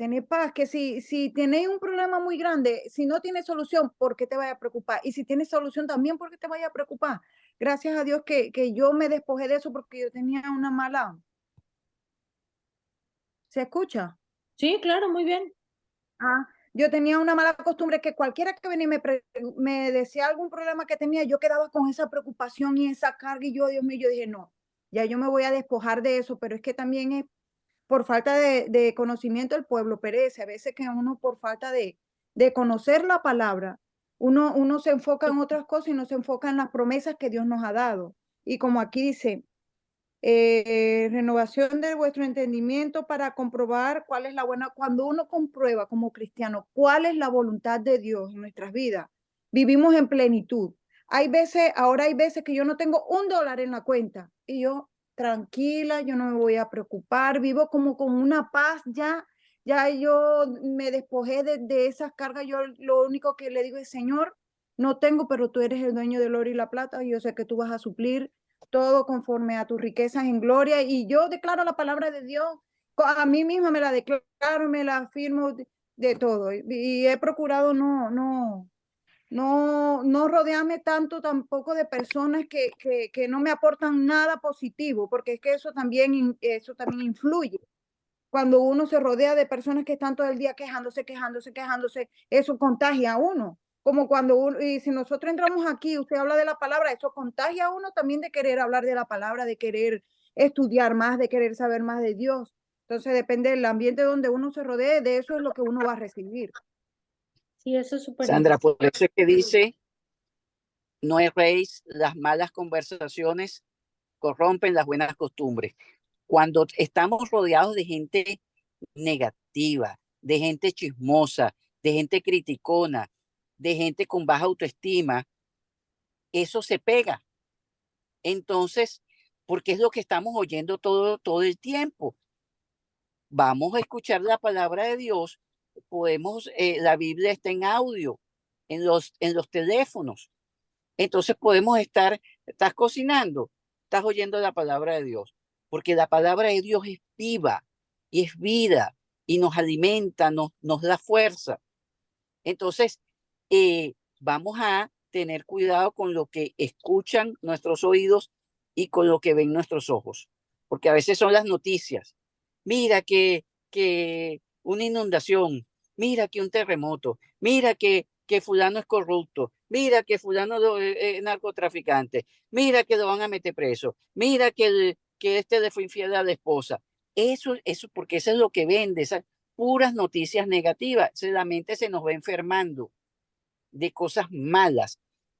que si tenéis un problema muy grande, si no tiene solución, ¿por qué te vaya a preocupar? Y si tiene solución también, ¿por qué te vaya a preocupar? Gracias a Dios que yo me despojé de eso porque yo tenía una mala. ¿Se escucha? Sí, claro, muy bien. Yo tenía una mala costumbre que cualquiera que venía y me decía algún problema que tenía, yo quedaba con esa preocupación y esa carga y yo, Dios mío, yo dije, no, ya yo me voy a despojar de eso, pero es que también es por falta de conocimiento el pueblo perece. A veces que uno por falta de conocer la palabra, uno se enfoca en otras cosas y no se enfoca en las promesas que Dios nos ha dado. Y como aquí dice, renovación de vuestro entendimiento para comprobar cuál es la buena, cuando uno comprueba como cristiano cuál es la voluntad de Dios en nuestras vidas, vivimos en plenitud. Ahora hay veces que yo no tengo $1 en la cuenta y yo tranquila, yo no me voy a preocupar, vivo como con una paz ya yo me despojé de esas cargas, yo lo único que le digo es, Señor, no tengo, pero tú eres el dueño del oro y la plata y yo sé que tú vas a suplir todo conforme a tus riquezas en gloria. Y yo declaro la palabra de Dios, a mí misma me la declaro, me la afirmo de todo. Y he procurado no rodearme tanto tampoco de personas que no me aportan nada positivo, porque es que eso también influye. Cuando uno se rodea de personas que están todo el día quejándose, eso contagia a uno. Como cuando y si nosotros entramos aquí, usted habla de la palabra, eso contagia a uno también de querer hablar de la palabra, de querer estudiar más, de querer saber más de Dios. Entonces depende del ambiente donde uno se rodee, de eso es lo que uno va a recibir. Sí, eso es súper Sandra, importante. por eso es que dice, no erréis, las malas conversaciones corrompen las buenas costumbres. Cuando estamos rodeados de gente negativa, de gente chismosa, de gente criticona, de gente con baja autoestima, eso se pega. Entonces, porque es lo que estamos oyendo todo el tiempo. Vamos a escuchar la palabra de Dios. La Biblia está en audio, en los teléfonos. Entonces podemos estás cocinando, estás oyendo la palabra de Dios, porque la palabra de Dios es viva y es vida y nos alimenta, nos da fuerza. Entonces, vamos a tener cuidado con lo que escuchan nuestros oídos y con lo que ven nuestros ojos, porque a veces son las noticias. Mira que una inundación, mira que un terremoto, mira que fulano es corrupto, mira que fulano es narcotraficante, mira que lo van a meter preso, mira que este le fue infiel a la esposa. Porque eso es lo que vende, esas puras noticias negativas. La mente se nos va enfermando de cosas malas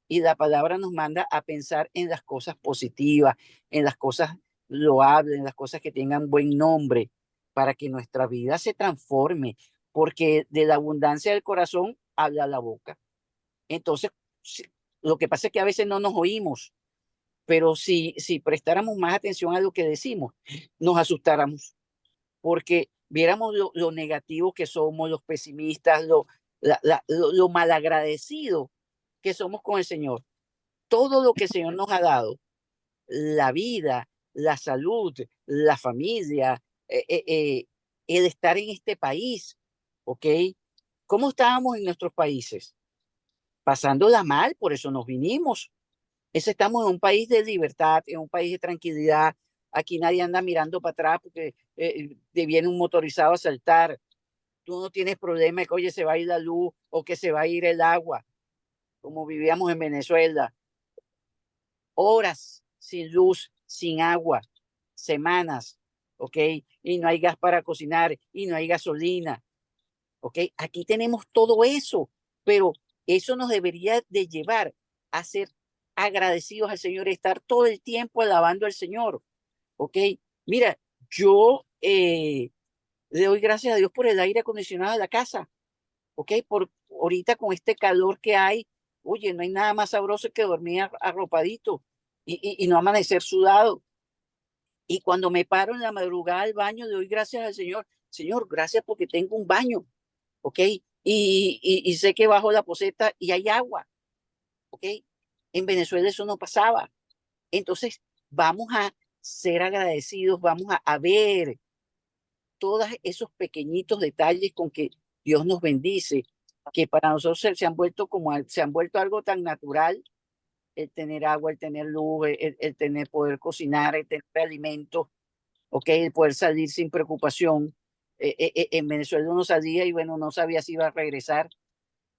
y la palabra nos manda a pensar en las cosas positivas, en las cosas loables, en las cosas que tengan buen nombre, para que nuestra vida se transforme, porque de la abundancia del corazón habla la boca. Entonces, lo que pasa es que a veces no nos oímos, pero si prestáramos más atención a lo que decimos, nos asustáramos, porque viéramos lo negativo que somos, los pesimistas, lo malagradecido que somos con el Señor. Todo lo que el Señor nos ha dado, la vida, la salud, la familia, el estar en este país, ¿ok? ¿Cómo estábamos en nuestros países? Pasándola mal, por eso nos vinimos. Estamos en un país de libertad, en un país de tranquilidad. Aquí nadie anda mirando para atrás porque te viene un motorizado a saltar. Tú no tienes problema de que, oye, se va a ir la luz o que se va a ir el agua, como vivíamos en Venezuela. Horas sin luz, sin agua, semanas, ¿ok? Y no hay gas para cocinar y no hay gasolina, ¿ok? Aquí tenemos todo eso, pero eso nos debería de llevar a ser agradecidos al Señor, estar todo el tiempo alabando al Señor, ¿ok? Mira, yo Le doy gracias a Dios por el aire acondicionado de la casa, ¿ok? Por ahorita con este calor que hay, oye, no hay nada más sabroso que dormir arropadito y no amanecer sudado. Y cuando me paro en la madrugada al baño, le doy gracias al Señor. Señor, gracias porque tengo un baño, ¿ok? Y sé que bajo la poceta y hay agua, ¿ok? En Venezuela eso no pasaba. Entonces, vamos a ser agradecidos, vamos a ver todos esos pequeñitos detalles con que Dios nos bendice, que para nosotros se han vuelto se han vuelto algo tan natural, el tener agua, el tener luz, el tener poder cocinar, el tener alimentos, okay, el poder salir sin preocupación. En Venezuela uno salía y bueno, no sabía si iba a regresar,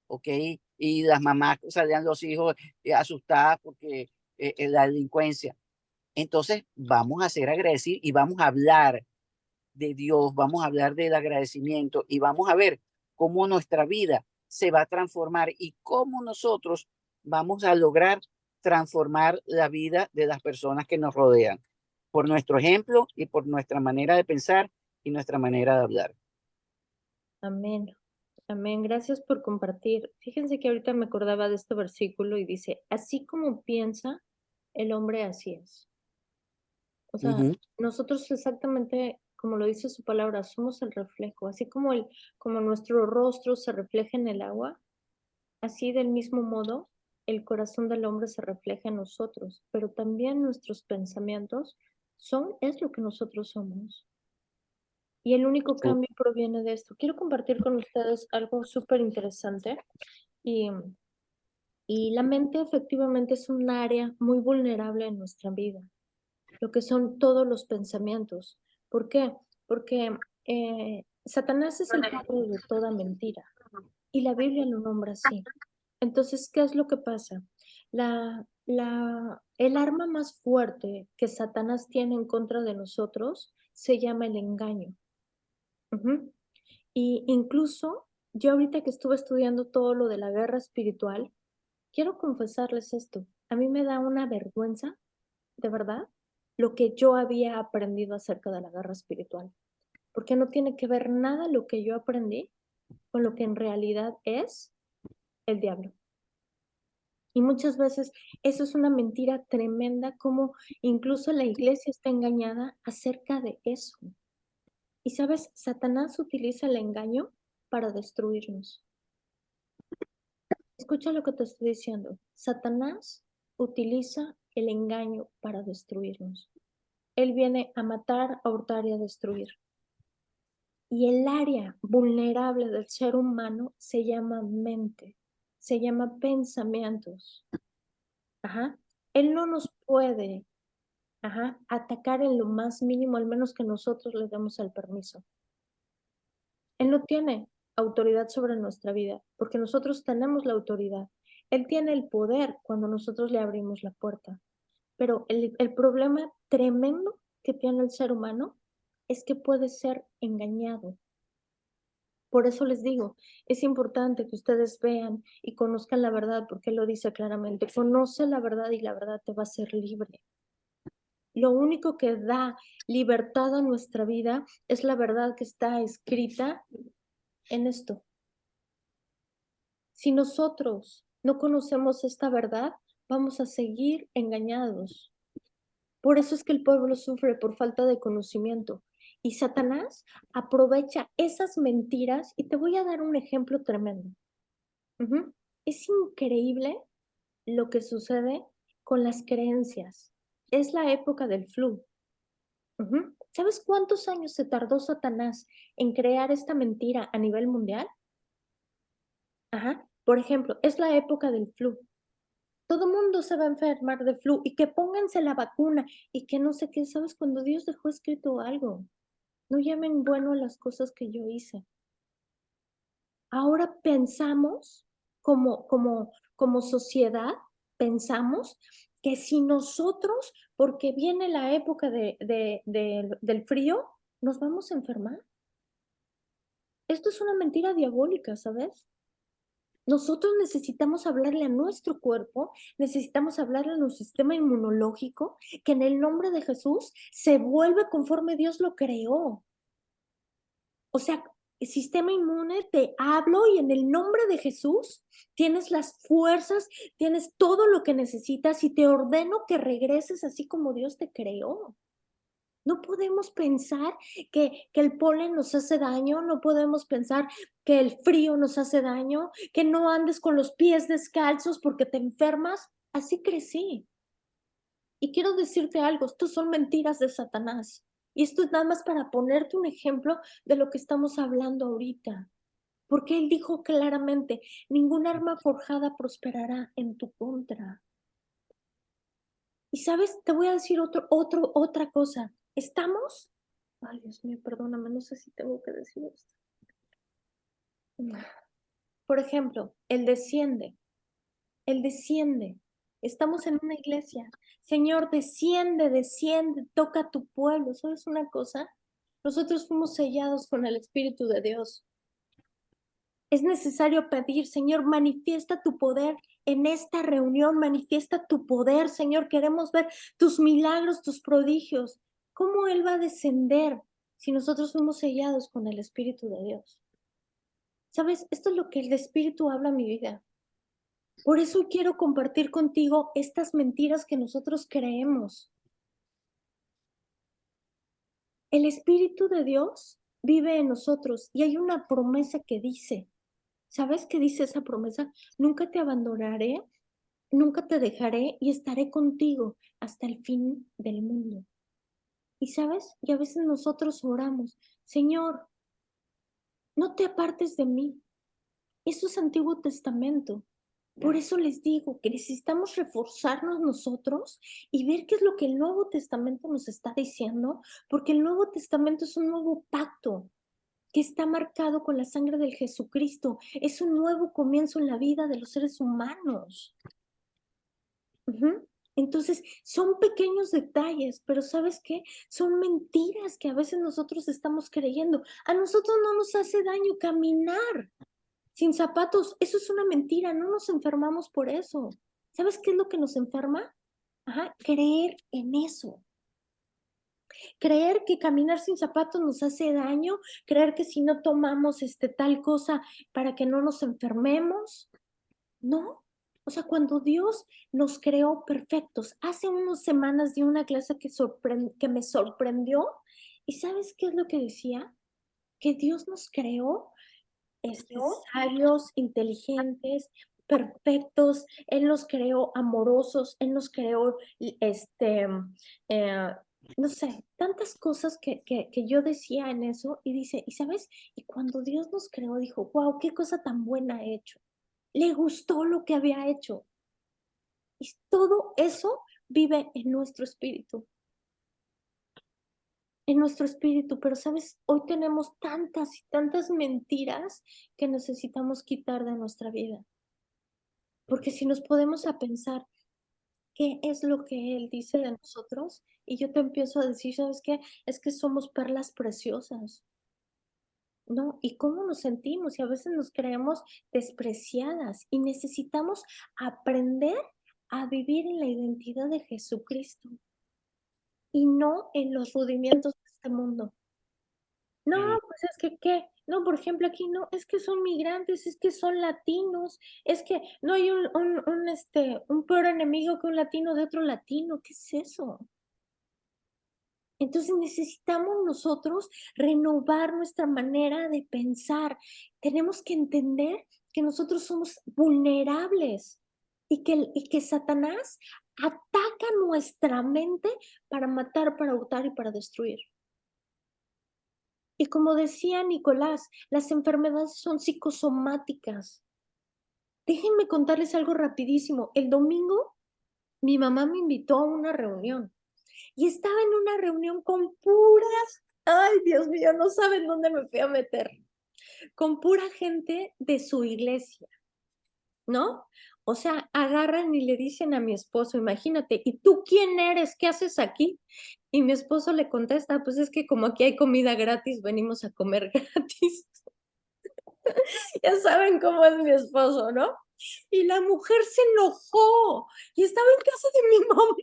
okay, y las mamás salían los hijos asustadas porque la delincuencia. Entonces, vamos a ser agradecidos y vamos a hablar de Dios, vamos a hablar del agradecimiento y vamos a ver cómo nuestra vida se va a transformar y cómo nosotros vamos a lograr transformar la vida de las personas que nos rodean, por nuestro ejemplo y por nuestra manera de pensar y nuestra manera de hablar. Amén. Amén. Gracias por compartir. Fíjense que ahorita me acordaba de este versículo y dice, así como piensa el hombre, así es. O sea, nosotros exactamente, como lo dice su palabra, somos el reflejo. Así como nuestro rostro se refleja en el agua, así del mismo modo, el corazón del hombre se refleja en nosotros, pero también nuestros pensamientos es lo que nosotros somos. Y el único cambio proviene de esto. Quiero compartir con ustedes algo súper interesante. Y, y la mente efectivamente es un área muy vulnerable en nuestra vida, lo que son todos los pensamientos. ¿Por qué? Porque Satanás es el padre de toda mentira y la Biblia lo nombra así. Entonces, ¿qué es lo que pasa? El arma más fuerte que Satanás tiene en contra de nosotros se llama el engaño. Y incluso yo ahorita que estuve estudiando todo lo de la guerra espiritual, quiero confesarles esto. A mí me da una vergüenza, de verdad, lo que yo había aprendido acerca de la guerra espiritual. Porque no tiene que ver nada lo que yo aprendí con lo que en realidad es el diablo. Y muchas veces eso es una mentira tremenda, como incluso la iglesia está engañada acerca de eso. Y sabes, Satanás utiliza el engaño para destruirnos. Escucha lo que te estoy diciendo. Satanás utiliza el engaño para destruirnos. Él viene a matar, a hurtar y a destruir. Y el área vulnerable del ser humano se llama mente, se llama pensamientos. Él no nos puede atacar en lo más mínimo, al menos que nosotros le demos el permiso. Él no tiene autoridad sobre nuestra vida, porque nosotros tenemos la autoridad. Él tiene el poder cuando nosotros le abrimos la puerta. Pero el problema tremendo que tiene el ser humano es que puede ser engañado. Por eso les digo, es importante que ustedes vean y conozcan la verdad, porque él lo dice claramente. Conoce la verdad y la verdad te va a hacer libre. Lo único que da libertad a nuestra vida es la verdad que está escrita en esto. Si nosotros no conocemos esta verdad, vamos a seguir engañados. Por eso es que el pueblo sufre por falta de conocimiento. Y Satanás aprovecha esas mentiras y te voy a dar un ejemplo tremendo. Es increíble lo que sucede con las creencias. Es la época del flu. ¿Sabes cuántos años se tardó Satanás en crear esta mentira a nivel mundial? Por ejemplo, es la época del flu. Todo mundo se va a enfermar de flu y que pónganse la vacuna y que no sé qué. ¿Sabes? Cuando Dios dejó escrito algo, no llamen bueno a las cosas que yo hice. Ahora pensamos como sociedad, pensamos que si nosotros, porque viene la época del frío, nos vamos a enfermar. Esto es una mentira diabólica, ¿sabes? Nosotros necesitamos hablarle a nuestro cuerpo, necesitamos hablarle a nuestro sistema inmunológico, que en el nombre de Jesús se vuelve conforme Dios lo creó. O sea, el sistema inmune, te hablo y en el nombre de Jesús tienes las fuerzas, tienes todo lo que necesitas y te ordeno que regreses así como Dios te creó. No podemos pensar que el polen nos hace daño, no podemos pensar que el frío nos hace daño, que no andes con los pies descalzos porque te enfermas. Así crecí. Y quiero decirte algo, esto son mentiras de Satanás. Y esto es nada más para ponerte un ejemplo de lo que estamos hablando ahorita. Porque él dijo claramente, ningún arma forjada prosperará en tu contra. Y sabes, te voy a decir otra cosa. ¿Estamos? Ay, Dios mío, perdóname, no sé si tengo que decir esto. Por ejemplo, el desciende. Estamos en una iglesia. Señor, desciende, desciende, toca a tu pueblo. ¿Sabes una cosa? Nosotros fuimos sellados con el Espíritu de Dios. Es necesario pedir, Señor, manifiesta tu poder en esta reunión, manifiesta tu poder, Señor. Queremos ver tus milagros, tus prodigios. ¿Cómo Él va a descender si nosotros fuimos sellados con el Espíritu de Dios? ¿Sabes? Esto es lo que el Espíritu habla a mi vida. Por eso quiero compartir contigo estas mentiras que nosotros creemos. El Espíritu de Dios vive en nosotros y hay una promesa que dice, ¿sabes qué dice esa promesa? Nunca te abandonaré, nunca te dejaré y estaré contigo hasta el fin del mundo. Y sabes, y a veces nosotros oramos, Señor, no te apartes de mí. Eso es Antiguo Testamento. Por eso les digo que necesitamos reforzarnos nosotros y ver qué es lo que el Nuevo Testamento nos está diciendo, porque el Nuevo Testamento es un nuevo pacto que está marcado con la sangre del Jesucristo. Es un nuevo comienzo en la vida de los seres humanos. Entonces, son pequeños detalles, pero ¿sabes qué? Son mentiras que a veces nosotros estamos creyendo. A nosotros no nos hace daño caminar sin zapatos. Eso es una mentira, no nos enfermamos por eso. ¿Sabes qué es lo que nos enferma? Creer en eso. Creer que caminar sin zapatos nos hace daño, creer que si no tomamos tal cosa para que no nos enfermemos. No. O sea, cuando Dios nos creó perfectos, hace unas semanas di una clase que me sorprendió. ¿Y sabes qué es lo que decía? Que Dios nos creó sabios, inteligentes, perfectos. Él nos creó amorosos, Él nos creó, no sé, tantas cosas que yo decía en eso y dice, ¿y sabes? Y cuando Dios nos creó, dijo, wow, qué cosa tan buena ha hecho. Le gustó lo que había hecho. Y todo eso vive en nuestro espíritu. En nuestro espíritu, pero sabes, hoy tenemos tantas y tantas mentiras que necesitamos quitar de nuestra vida. Porque si nos podemos a pensar qué es lo que Él dice de nosotros, y yo te empiezo a decir, ¿sabes qué? Es que somos perlas preciosas, ¿no? ¿Y cómo nos sentimos? Y a veces nos creemos despreciadas y necesitamos aprender a vivir en la identidad de Jesucristo y no en los rudimentos de este mundo. No, pues es que, ¿qué? No, por ejemplo, aquí no, es que son migrantes, es que son latinos, es que no hay un peor enemigo que un latino de otro latino, ¿qué es eso? Entonces necesitamos nosotros renovar nuestra manera de pensar. Tenemos que entender que nosotros somos vulnerables y que Satanás ataca nuestra mente para matar, para hurtar y para destruir. Y como decía Nicolás, las enfermedades son psicosomáticas. Déjenme contarles algo rapidísimo. El domingo mi mamá me invitó a una reunión y estaba en una reunión con puras, ay Dios mío, no saben dónde me fui a meter, con pura gente de su iglesia, ¿no? O sea, agarran y le dicen a mi esposo, imagínate, ¿y tú quién eres? ¿Qué haces aquí? Y mi esposo le contesta, pues es que como aquí hay comida gratis, venimos a comer gratis. Ya saben cómo es mi esposo, ¿no? Y la mujer se enojó y estaba en casa de mi mamá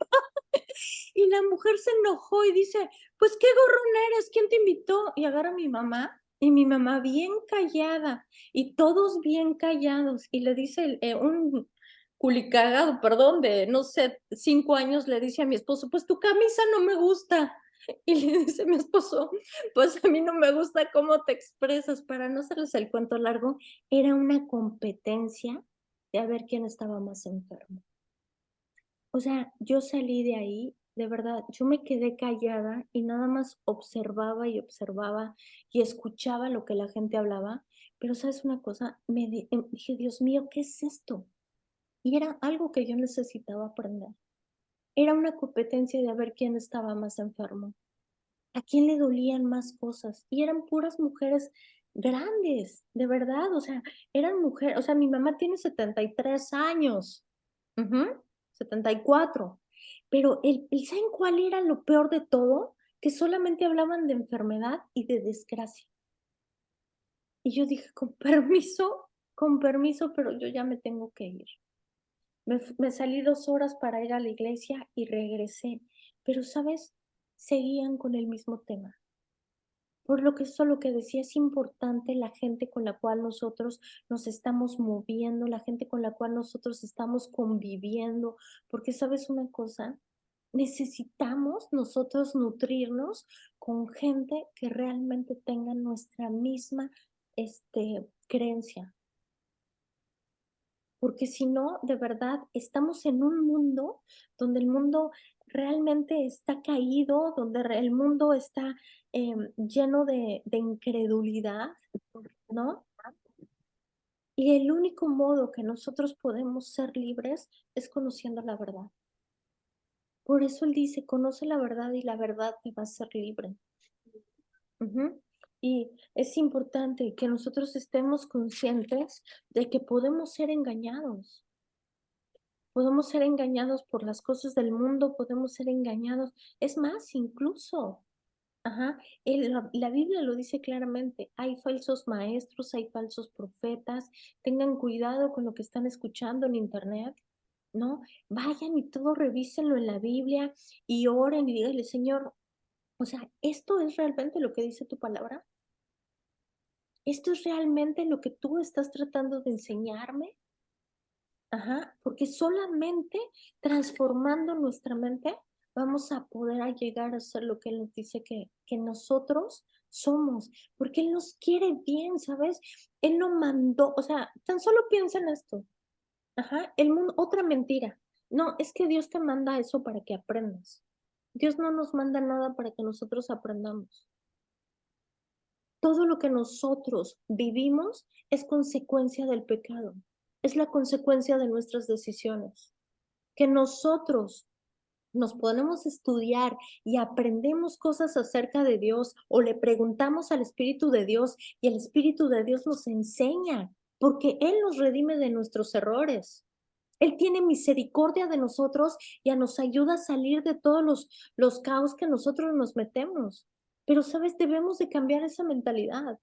y la mujer se enojó y dice, pues qué gorrón eres, ¿quién te invitó? Y agarra a mi mamá Y mi mamá bien callada, y todos bien callados, y le dice un culicagado, perdón, de, no sé, 5 años, le dice a mi esposo: "Pues tu camisa no me gusta". Y le dice mi esposo: "Pues a mí no me gusta cómo te expresas". Para no hacerles el cuento largo, era una competencia de a ver quién estaba más enfermo. O sea, yo salí de ahí, de verdad, yo me quedé callada y nada más observaba y observaba y escuchaba lo que la gente hablaba, pero ¿sabes una cosa? Dije: "Dios mío, ¿qué es esto?". Y era algo que yo necesitaba aprender. Era una competencia de a ver quién estaba más enfermo, a quién le dolían más cosas, y eran puras mujeres grandes, de verdad, o sea, eran mujeres, o sea, mi mamá tiene 73 años. Ujú, 74. Pero ¿saben cuál era lo peor de todo? Que solamente hablaban de enfermedad y de desgracia. Y yo dije: con permiso, pero yo ya me tengo que ir". Me salí 2 horas para ir a la iglesia y regresé. Pero, ¿sabes? Seguían con el mismo tema. Por lo que eso lo que decía, es importante la gente con la cual nosotros nos estamos moviendo, la gente con la cual nosotros estamos conviviendo, porque, ¿sabes una cosa? Necesitamos nosotros nutrirnos con gente que realmente tenga nuestra misma, creencia, porque si no, de verdad, estamos en un mundo donde el mundo realmente está caído, donde el mundo está lleno de incredulidad, ¿no? Y el único modo que nosotros podemos ser libres es conociendo la verdad. Por eso él dice: "Conoce la verdad y la verdad te va a hacer libre". Ujú. Y es importante que nosotros estemos conscientes de que podemos ser engañados. Podemos ser engañados por las cosas del mundo, podemos ser engañados. Es más, incluso, ajá, la Biblia lo dice claramente, hay falsos maestros, hay falsos profetas, tengan cuidado con lo que están escuchando en internet, ¿no? Vayan y todo revísenlo en la Biblia y oren y díganle: "Señor, o sea, ¿esto es realmente lo que dice tu palabra? ¿Esto es realmente lo que tú estás tratando de enseñarme?". Ajá, porque solamente transformando nuestra mente vamos a poder llegar a ser lo que Él nos dice que nosotros somos, porque Él nos quiere bien, ¿sabes? Él no mandó, o sea, tan solo piensa en esto. Ajá, el mundo, otra mentira. No, es que Dios te manda eso para que aprendas. Dios no nos manda nada para que nosotros aprendamos. Todo lo que nosotros vivimos es consecuencia del pecado, es la consecuencia de nuestras decisiones. Que nosotros nos ponemos a estudiar y aprendemos cosas acerca de Dios o le preguntamos al Espíritu de Dios y el Espíritu de Dios nos enseña, porque Él nos redime de nuestros errores. Él tiene misericordia de nosotros y nos ayuda a salir de todos los caos que nosotros nos metemos. Pero, ¿sabes? Debemos de cambiar esa mentalidad.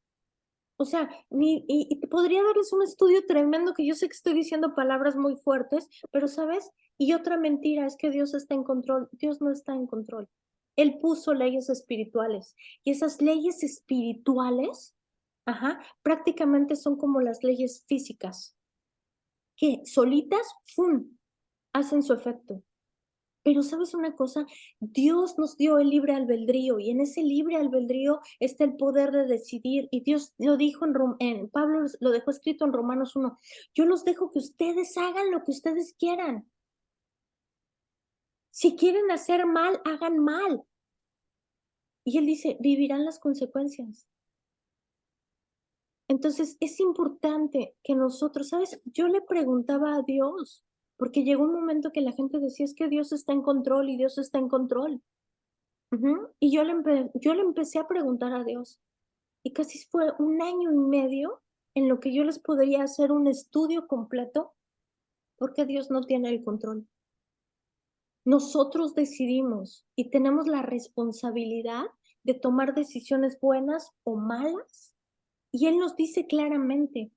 O sea, y te podría darles un estudio tremendo que yo sé que estoy diciendo palabras muy fuertes, pero ¿sabes? Y otra mentira es que Dios está en control. Dios no está en control. Él puso leyes espirituales y esas leyes espirituales, ajá, prácticamente son como las leyes físicas, que solitas, ¡fum!, hacen su efecto. Pero ¿sabes una cosa? Dios nos dio el libre albedrío y en ese libre albedrío está el poder de decidir. Y Dios lo dijo Pablo lo dejó escrito en Romanos 1. Yo los dejo que ustedes hagan lo que ustedes quieran. Si quieren hacer mal, hagan mal. Y él dice, vivirán las consecuencias. Entonces es importante que nosotros, ¿sabes? Yo le preguntaba a Dios, porque llegó un momento que la gente decía, es que Dios está en control y Dios está en control. Ujú. Y yo le empecé a preguntar a Dios, y casi fue 1 año y medio en lo que yo les podría hacer un estudio completo, porque Dios no tiene el control. Nosotros decidimos y tenemos la responsabilidad de tomar decisiones buenas o malas. Y Él nos dice claramente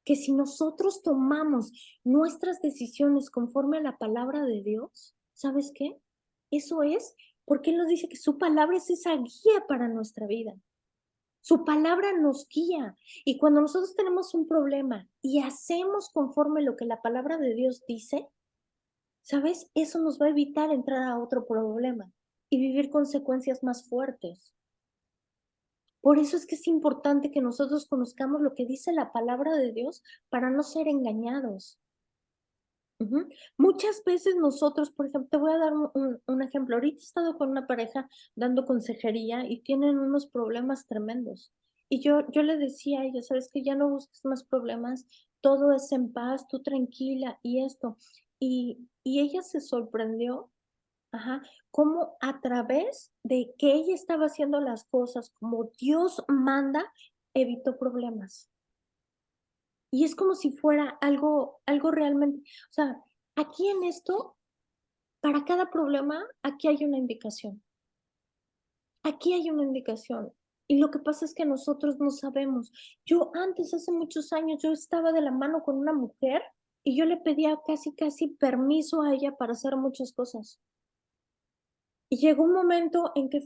que si nosotros tomamos nuestras decisiones conforme a la palabra de Dios, ¿sabes qué? Eso es porque Él nos dice que su palabra es esa guía para nuestra vida. Su palabra nos guía. Y cuando nosotros tenemos un problema y hacemos conforme lo que la palabra de Dios dice, ¿sabes? Eso nos va a evitar entrar a otro problema y vivir consecuencias más fuertes. Por eso es que es importante que nosotros conozcamos lo que dice la palabra de Dios para no ser engañados. Muchas veces nosotros, por ejemplo, te voy a dar un ejemplo. Ahorita he estado con una pareja dando consejería y tienen unos problemas tremendos. Y yo le decía a ella, sabes que ya no busques más problemas, todo es en paz, tú tranquila y esto. Y ella se sorprendió, cómo a través de que ella estaba haciendo las cosas como Dios manda, evitó problemas. Y es como si fuera algo realmente, o sea, aquí en esto, para cada problema, aquí hay una indicación. Aquí hay una indicación. Y lo que pasa es que nosotros no sabemos. Yo antes, hace muchos años, yo estaba de la mano con una mujer y yo le pedía casi permiso a ella para hacer muchas cosas. Y llegó un momento en que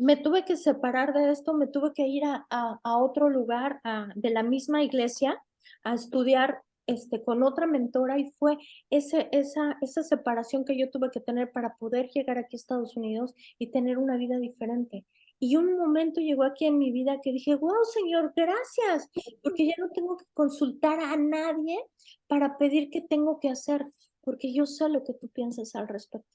me tuve que separar de esto, me tuve que ir a otro lugar de la misma iglesia a estudiar con otra mentora y fue esa separación que yo tuve que tener para poder llegar aquí a Estados Unidos y tener una vida diferente. Y un momento llegó aquí en mi vida que dije, wow, Señor, gracias, porque ya no tengo que consultar a nadie para pedir qué tengo que hacer, porque yo sé lo que tú piensas al respecto.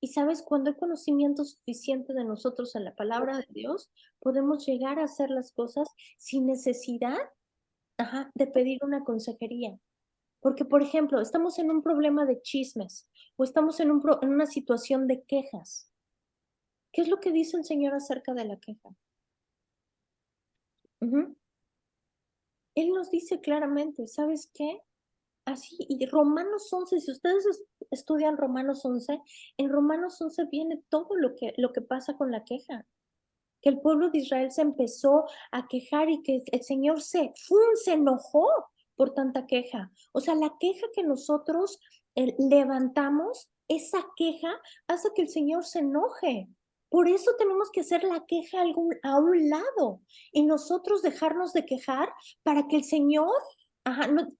Y sabes, cuando hay conocimiento suficiente de nosotros en la palabra de Dios, podemos llegar a hacer las cosas sin necesidad, de pedir una consejería. Porque, por ejemplo, estamos en un problema de chismes o estamos en una situación de quejas. ¿Qué es lo que dice el Señor acerca de la queja? Él nos dice claramente, ¿sabes qué? Así, y Romanos 11, si ustedes estudian Romanos 11, en Romanos 11 viene todo lo que pasa con la queja. Que el pueblo de Israel se empezó a quejar y que el Señor se enojó por tanta queja. O sea, la queja que nosotros levantamos, esa queja hace que el Señor se enoje. Por eso tenemos que hacer la queja a un lado y nosotros dejarnos de quejar para que el Señor,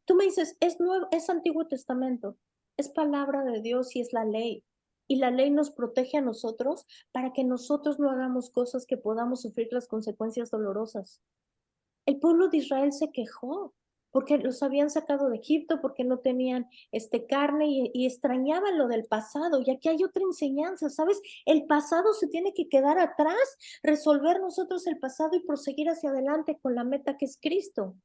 tú me dices, es Antiguo Testamento, es palabra de Dios y es la ley. Y la ley nos protege a nosotros para que nosotros no hagamos cosas que podamos sufrir las consecuencias dolorosas. El pueblo de Israel se quejó porque los habían sacado de Egipto, porque no tenían carne y extrañaban lo del pasado. Y aquí hay otra enseñanza, ¿sabes? El pasado se tiene que quedar atrás, resolver nosotros el pasado y proseguir hacia adelante con la meta que es Cristo.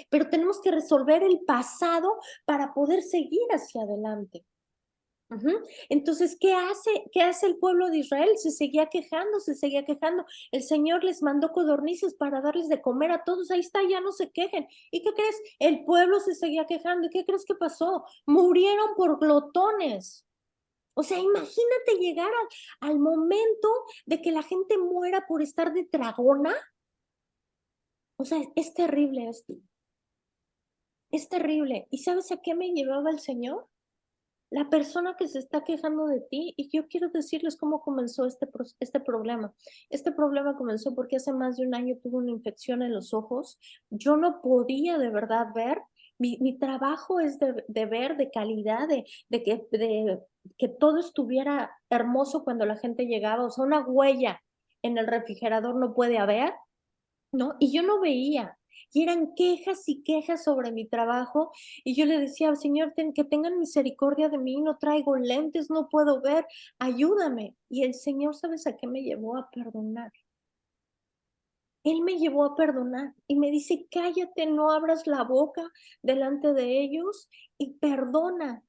Pero tenemos que resolver el pasado para poder seguir hacia adelante. Entonces, ¿qué hace el pueblo de Israel? Se seguía quejando. El Señor les mandó codornices para darles de comer a todos. Ahí está, ya no se quejen. ¿Y qué crees? El pueblo se seguía quejando. ¿Y qué crees que pasó? Murieron por glotones. O sea, imagínate llegar al momento de que la gente muera por estar de tragona. O sea, es terrible esto. Es terrible. ¿Y sabes a qué me llevaba el Señor? La persona que se está quejando de ti, y yo quiero decirles cómo comenzó este problema. Este problema comenzó porque hace más de un año tuve una infección en los ojos. Yo no podía de verdad ver. Mi trabajo es de ver, de calidad, de que todo estuviera hermoso cuando la gente llegaba. O sea, una huella en el refrigerador no puede haber, ¿no? Y yo no veía. Y eran quejas y quejas sobre mi trabajo. Y yo le decía, Señor, que tengan misericordia de mí, no traigo lentes, no puedo ver, ayúdame. Y el Señor, ¿sabes a qué me llevó? A perdonar. Él me llevó a perdonar y me dice, cállate, no abras la boca delante de ellos y perdona.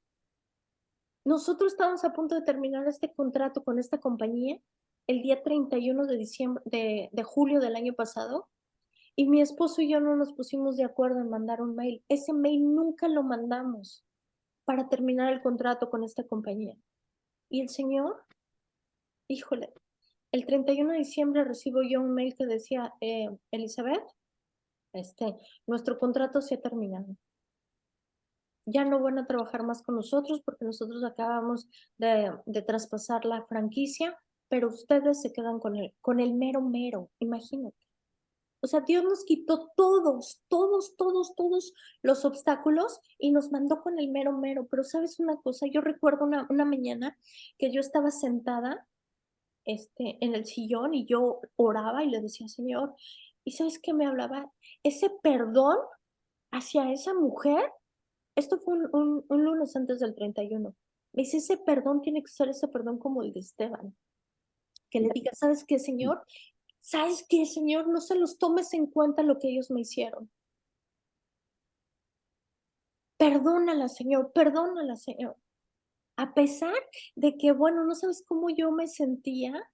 Nosotros estábamos a punto de terminar este contrato con esta compañía el día 31 de julio del año pasado. Y mi esposo y yo no nos pusimos de acuerdo en mandar un mail. Ese mail nunca lo mandamos para terminar el contrato con esta compañía. Y el Señor, híjole, el 31 de diciembre recibo yo un mail que decía, Elizabeth, nuestro contrato se ha terminado. Ya no van a trabajar más con nosotros porque nosotros acabamos de traspasar la franquicia pero ustedes se quedan con el mero mero, imagínate. O sea, Dios nos quitó todos los obstáculos y nos mandó con el mero mero. Pero ¿sabes una cosa? Yo recuerdo una mañana que yo estaba sentada en el sillón y yo oraba y le decía, Señor, ¿y sabes qué me hablaba? Ese perdón hacia esa mujer, esto fue un lunes antes del 31. Me dice, ese perdón tiene que ser ese perdón como el de Esteban. Que le diga, ¿sabes qué, Señor? ¿Sabes qué, Señor? No se los tomes en cuenta lo que ellos me hicieron. Perdónala, Señor, perdónala, Señor. A pesar de que, bueno, no sabes cómo yo me sentía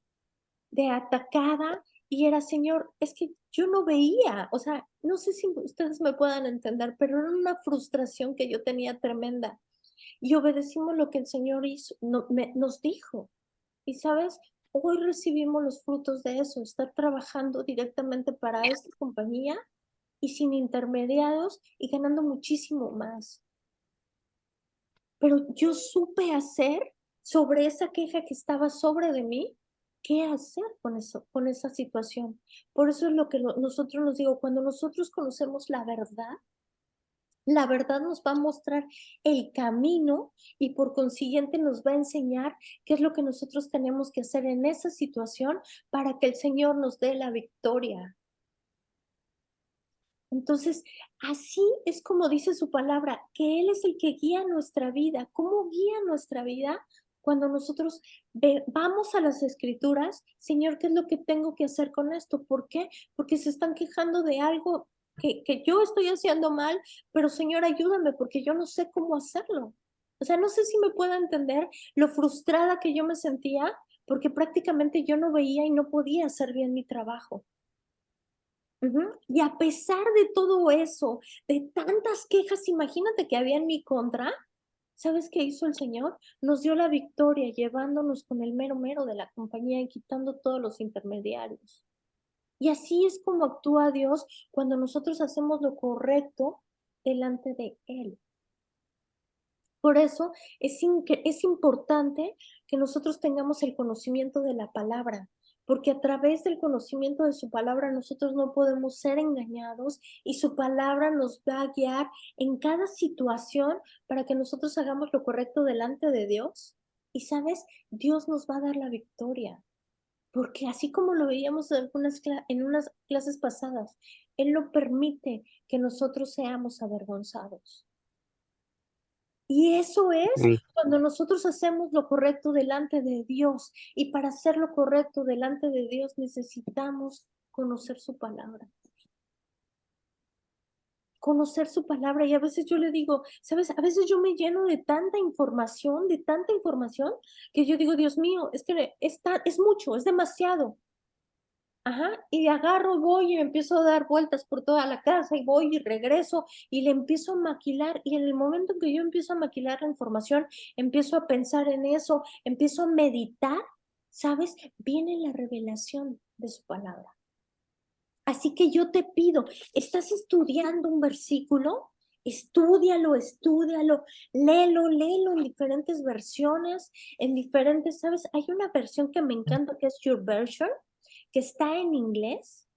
de atacada y era, Señor, es que yo no veía, o sea, no sé si ustedes me puedan entender, pero era una frustración que yo tenía tremenda. Y obedecimos lo que el Señor hizo, nos dijo. Y sabes, hoy recibimos los frutos de eso, estar trabajando directamente para esta compañía y sin intermediarios y ganando muchísimo más. Pero yo supe hacer sobre esa queja que estaba sobre de mí, qué hacer con eso, con esa situación. Por eso es lo que nosotros nos digo, cuando nosotros conocemos la verdad nos va a mostrar el camino y por consiguiente nos va a enseñar qué es lo que nosotros tenemos que hacer en esa situación para que el Señor nos dé la victoria. Entonces, así es como dice su palabra, que Él es el que guía nuestra vida. ¿Cómo guía nuestra vida? Cuando nosotros vamos a las escrituras, Señor, ¿qué es lo que tengo que hacer con esto? ¿Por qué? Porque se están quejando de algo que yo estoy haciendo mal, pero Señor, ayúdame porque yo no sé cómo hacerlo. O sea, no sé si me pueda entender lo frustrada que yo me sentía porque prácticamente yo no veía y no podía hacer bien mi trabajo. Y a pesar de todo eso, de tantas quejas, imagínate que había en mi contra, ¿sabes qué hizo el Señor? Nos dio la victoria llevándonos con el mero mero de la compañía y quitando todos los intermediarios. Y así es como actúa Dios cuando nosotros hacemos lo correcto delante de Él. Por eso es importante que nosotros tengamos el conocimiento de la palabra, porque a través del conocimiento de su palabra nosotros no podemos ser engañados y su palabra nos va a guiar en cada situación para que nosotros hagamos lo correcto delante de Dios. Y sabes, Dios nos va a dar la victoria, porque así como lo veíamos en unas clases pasadas, Él no permite que nosotros seamos avergonzados. Y eso es cuando nosotros hacemos lo correcto delante de Dios. Y para hacer lo correcto delante de Dios necesitamos conocer su palabra. Conocer su palabra. Y a veces yo le digo, ¿sabes? A veces yo me lleno de tanta información, que yo digo, Dios mío, es que es mucho, es demasiado. Y agarro, voy y me empiezo a dar vueltas por toda la casa y voy y regreso y le empiezo a maquilar y en el momento en que yo empiezo a maquilar la información, empiezo a pensar en eso, empiezo a meditar, ¿sabes? Viene la revelación de su palabra. Así que yo te pido, ¿estás estudiando un versículo? Estúdialo, léelo en diferentes versiones, ¿sabes? Hay una versión que me encanta que es Your Version, que está en inglés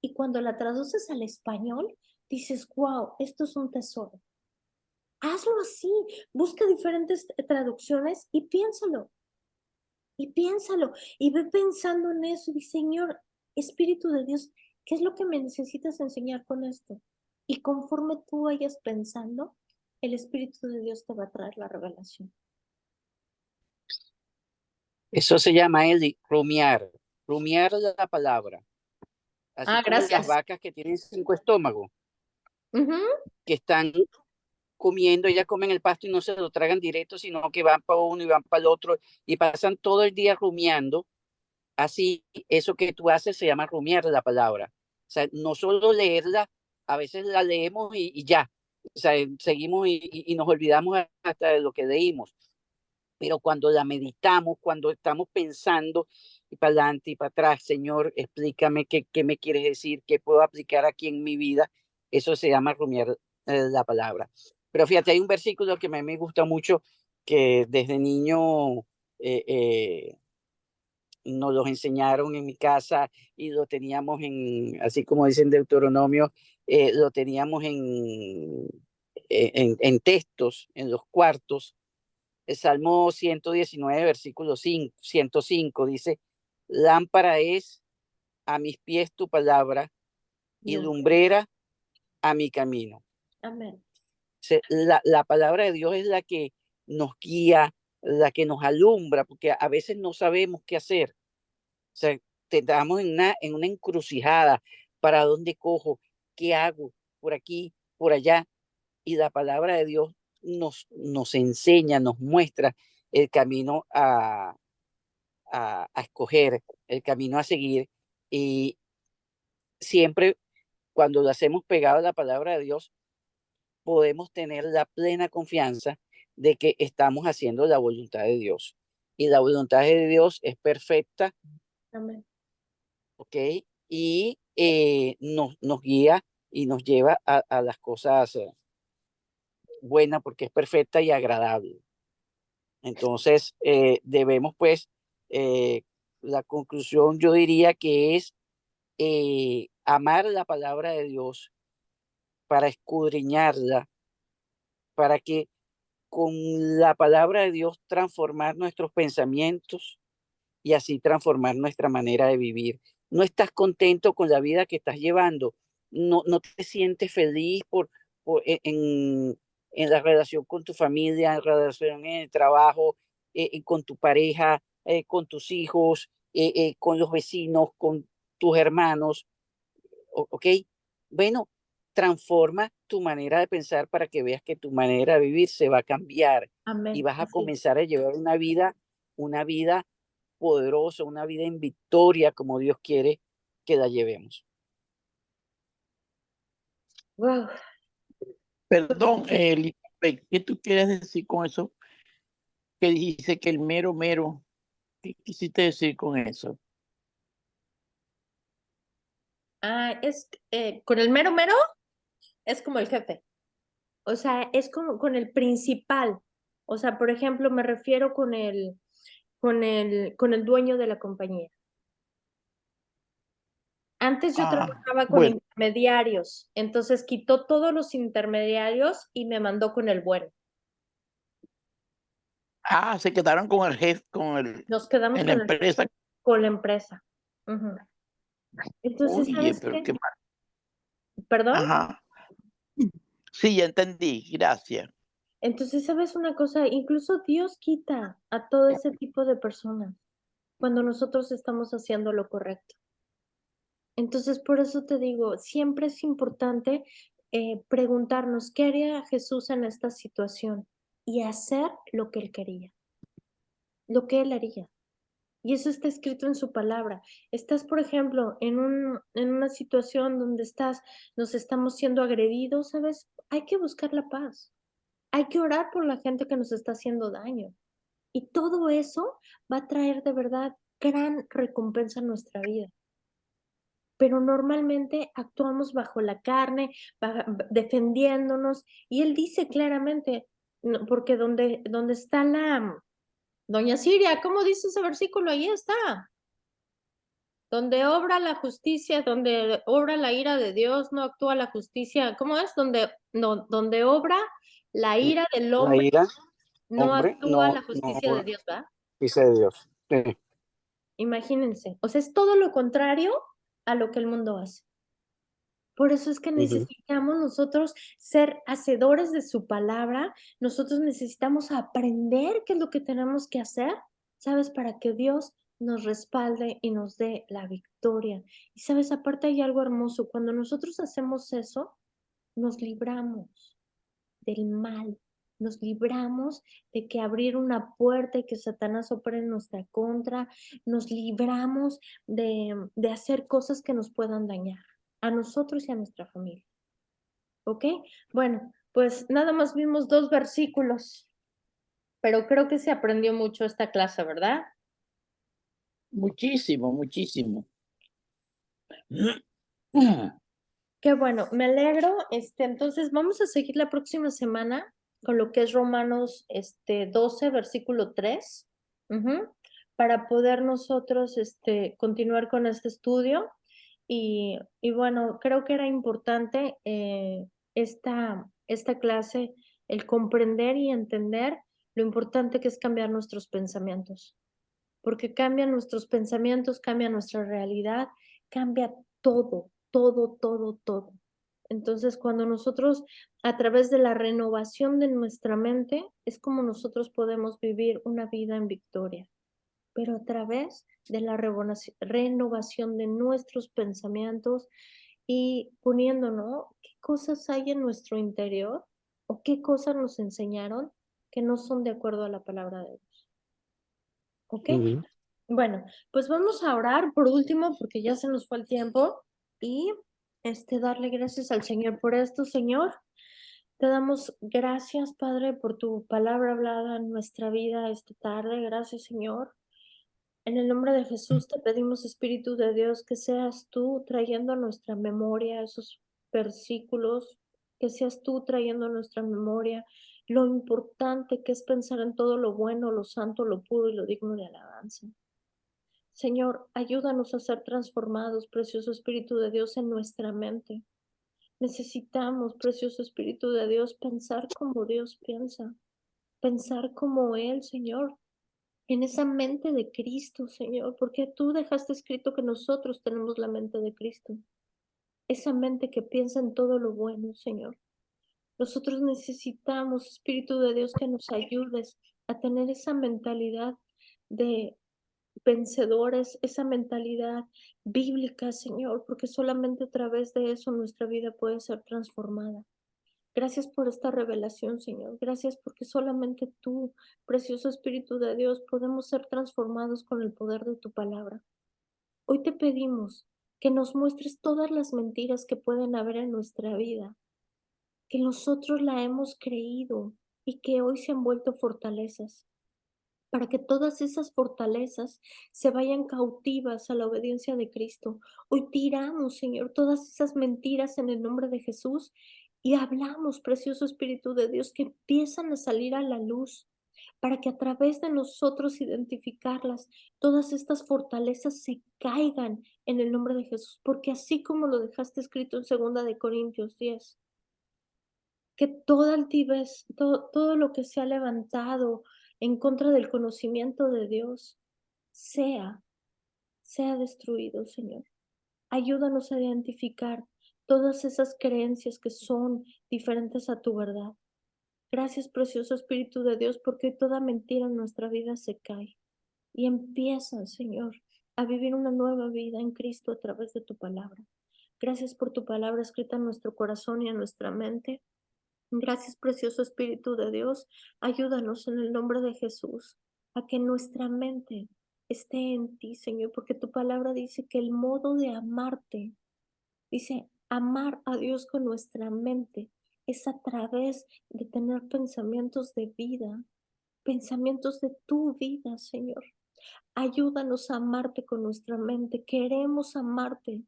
y cuando la traduces al español, dices, wow, esto es un tesoro. Hazlo así, busca diferentes traducciones y piénsalo. Y ve pensando en eso. Y Señor, Espíritu de Dios, ¿qué es lo que me necesitas enseñar con esto? Y conforme tú vayas pensando, el Espíritu de Dios te va a traer la revelación. Eso se llama, Eli, rumiar la palabra. Así como las Gracias. vacas que tienen 5 estómagos, Ujú. que están comiendo, ellas comen el pasto y no se lo tragan directo, sino que van para uno y van para el otro y pasan todo el día rumiando. Así, eso que tú haces se llama rumiar la palabra. O sea, no solo leerla, a veces la leemos y ya. O sea, seguimos y nos olvidamos hasta de lo que leímos. Pero cuando la meditamos, cuando estamos pensando y para adelante y para atrás, Señor, explícame qué me quieres decir, qué puedo aplicar aquí en mi vida, eso se llama rumiar la palabra. Pero fíjate, hay un versículo que me gusta mucho, que desde niño nos los enseñaron en mi casa y lo teníamos así como dicen Deuteronomio, lo teníamos en textos, en los cuartos. El Salmo 119, versículo 105 dice, lámpara es a mis pies tu palabra y lumbrera a mi camino. Amén. La palabra de Dios es la que nos guía, la que nos alumbra, porque a veces no sabemos qué hacer. O sea, estamos en una encrucijada, ¿para dónde cojo? ¿Qué hago? Por aquí, por allá. Y la palabra de Dios nos enseña, nos muestra el camino a escoger, el camino a seguir. Y siempre cuando lo hacemos pegado a la palabra de Dios, podemos tener la plena confianza de que estamos haciendo la voluntad de Dios. Y la voluntad de Dios es perfecta. Amén. ¿Ok? Y nos guía y nos lleva a las cosas buenas porque es perfecta y agradable. Entonces, debemos pues, la conclusión yo diría que es amar la palabra de Dios para escudriñarla, para que con la palabra de Dios transformar nuestros pensamientos y así transformar nuestra manera de vivir. No estás contento con la vida que estás llevando, no te sientes feliz en la relación con tu familia, en la relación en el trabajo, con tu pareja, con tus hijos, con los vecinos, con tus hermanos, ¿ok? Bueno, transforma tu manera de pensar para que veas que tu manera de vivir se va a cambiar y Amén. vas a Así es. comenzar a llevar una vida poderosa, una vida en victoria como Dios quiere que la llevemos. Wow. Perdón, Elizabeth, ¿qué tú quieres decir con eso? Que dijiste que el mero mero, ¿qué quisiste decir con eso? Es con el mero mero es como el jefe. O sea, es como con el principal. O sea, por ejemplo, me refiero con el dueño de la compañía. Antes yo trabajaba con Bueno, intermediarios, entonces quitó todos los intermediarios y me mandó con el bueno. se quedaron con el jefe, Nos quedamos en la empresa. con la empresa. Ujú. Entonces, Oye, ¿sabes pero qué? qué mal. ¿Perdón? Ajá. Sí, ya entendí, gracias. Entonces, ¿sabes una cosa? Incluso Dios quita a todo ese tipo de personas cuando nosotros estamos haciendo lo correcto. Entonces, por eso te digo, siempre es importante preguntarnos qué haría Jesús en esta situación y hacer lo que él quería, lo que él haría. Y eso está escrito en su palabra. Estás, por ejemplo, en una situación donde nos estamos siendo agredidos, ¿sabes? Hay que buscar la paz. Hay que orar por la gente que nos está haciendo daño. Y todo eso va a traer de verdad gran recompensa en nuestra vida. Pero normalmente actuamos bajo la carne, defendiéndonos, y él dice claramente, porque donde está doña Siria, ¿cómo dice ese versículo? Ahí está. Donde obra la justicia, donde obra la ira de Dios, no actúa la justicia. ¿Cómo es? Donde obra la ira del La hombre, ira, no hombre, actúa la justicia de Dios, ¿verdad? dice Dios. Sí. Imagínense. O sea, es todo lo contrario a lo que el mundo hace. Por eso es que necesitamos nosotros ser hacedores de su palabra. Nosotros necesitamos aprender qué es lo que tenemos que hacer, ¿sabes? Para que Dios nos respalde y nos dé la victoria. Y sabes, aparte hay algo hermoso. Cuando nosotros hacemos eso, nos libramos del mal. Nos libramos de que abrir una puerta y que Satanás opere en nuestra contra. Nos libramos de hacer cosas que nos puedan dañar a nosotros y a nuestra familia. ¿Ok? Bueno, pues nada más vimos 2 versículos, pero creo que se aprendió mucho esta clase, ¿verdad? Muchísimo, muchísimo. Qué bueno, me alegro. Entonces vamos a seguir la próxima semana con lo que es Romanos 12, versículo 3. para poder nosotros continuar con este estudio. Y bueno, creo que era importante esta clase, el comprender y entender lo importante que es cambiar nuestros pensamientos, porque cambian nuestros pensamientos, cambia nuestra realidad, cambia todo, todo, todo, todo. Entonces, cuando nosotros, a través de la renovación de nuestra mente, es como nosotros podemos vivir una vida en victoria, pero a través de la renovación de nuestros pensamientos y poniendo, ¿no? ¿Qué cosas hay en nuestro interior o qué cosas nos enseñaron que no son de acuerdo a la palabra de Dios? ¿Ok? Ujú. Bueno, pues vamos a orar por último porque ya se nos fue el tiempo y darle gracias al Señor por esto, Señor. Te damos gracias, Padre, por tu palabra hablada en nuestra vida esta tarde. Gracias, Señor. En el nombre de Jesús te pedimos, Espíritu de Dios, que seas tú trayendo a nuestra memoria esos versículos, que seas tú trayendo a nuestra memoria lo importante que es pensar en todo lo bueno, lo santo, lo puro y lo digno de alabanza. Señor, ayúdanos a ser transformados, precioso Espíritu de Dios, en nuestra mente. Necesitamos, precioso Espíritu de Dios, pensar como Dios piensa, pensar como Él, Señor, en esa mente de Cristo, Señor, porque tú dejaste escrito que nosotros tenemos la mente de Cristo, esa mente que piensa en todo lo bueno, Señor. Nosotros necesitamos, Espíritu de Dios, que nos ayudes a tener esa mentalidad de vencedores, esa mentalidad bíblica, Señor, porque solamente a través de eso nuestra vida puede ser transformada. Gracias por esta revelación, Señor. Gracias porque solamente tú, precioso Espíritu de Dios, podemos ser transformados con el poder de tu palabra. Hoy te pedimos que nos muestres todas las mentiras que pueden haber en nuestra vida, que nosotros la hemos creído y que hoy se han vuelto fortalezas, para que todas esas fortalezas se vayan cautivas a la obediencia de Cristo. Hoy tiramos, Señor, todas esas mentiras en el nombre de Jesús y hablamos, precioso Espíritu de Dios, que empiezan a salir a la luz, para que a través de nosotros identificarlas, todas estas fortalezas se caigan en el nombre de Jesús, porque así como lo dejaste escrito en 2 Corintios 10, que toda altivez, todo lo que se ha levantado en contra del conocimiento de Dios, sea destruido, Señor. Ayúdanos a identificar todas esas creencias que son diferentes a tu verdad. Gracias, precioso Espíritu de Dios, porque toda mentira en nuestra vida se cae y empiezan, Señor, a vivir una nueva vida en Cristo a través de tu palabra. Gracias por tu palabra escrita en nuestro corazón y en nuestra mente. Gracias, precioso Espíritu de Dios. Ayúdanos en el nombre de Jesús a que nuestra mente esté en ti, Señor, porque tu palabra dice que el modo de amarte, dice, amar a Dios con nuestra mente es a través de tener pensamientos de vida, pensamientos de tu vida, Señor. Ayúdanos a amarte con nuestra mente. Queremos amarte,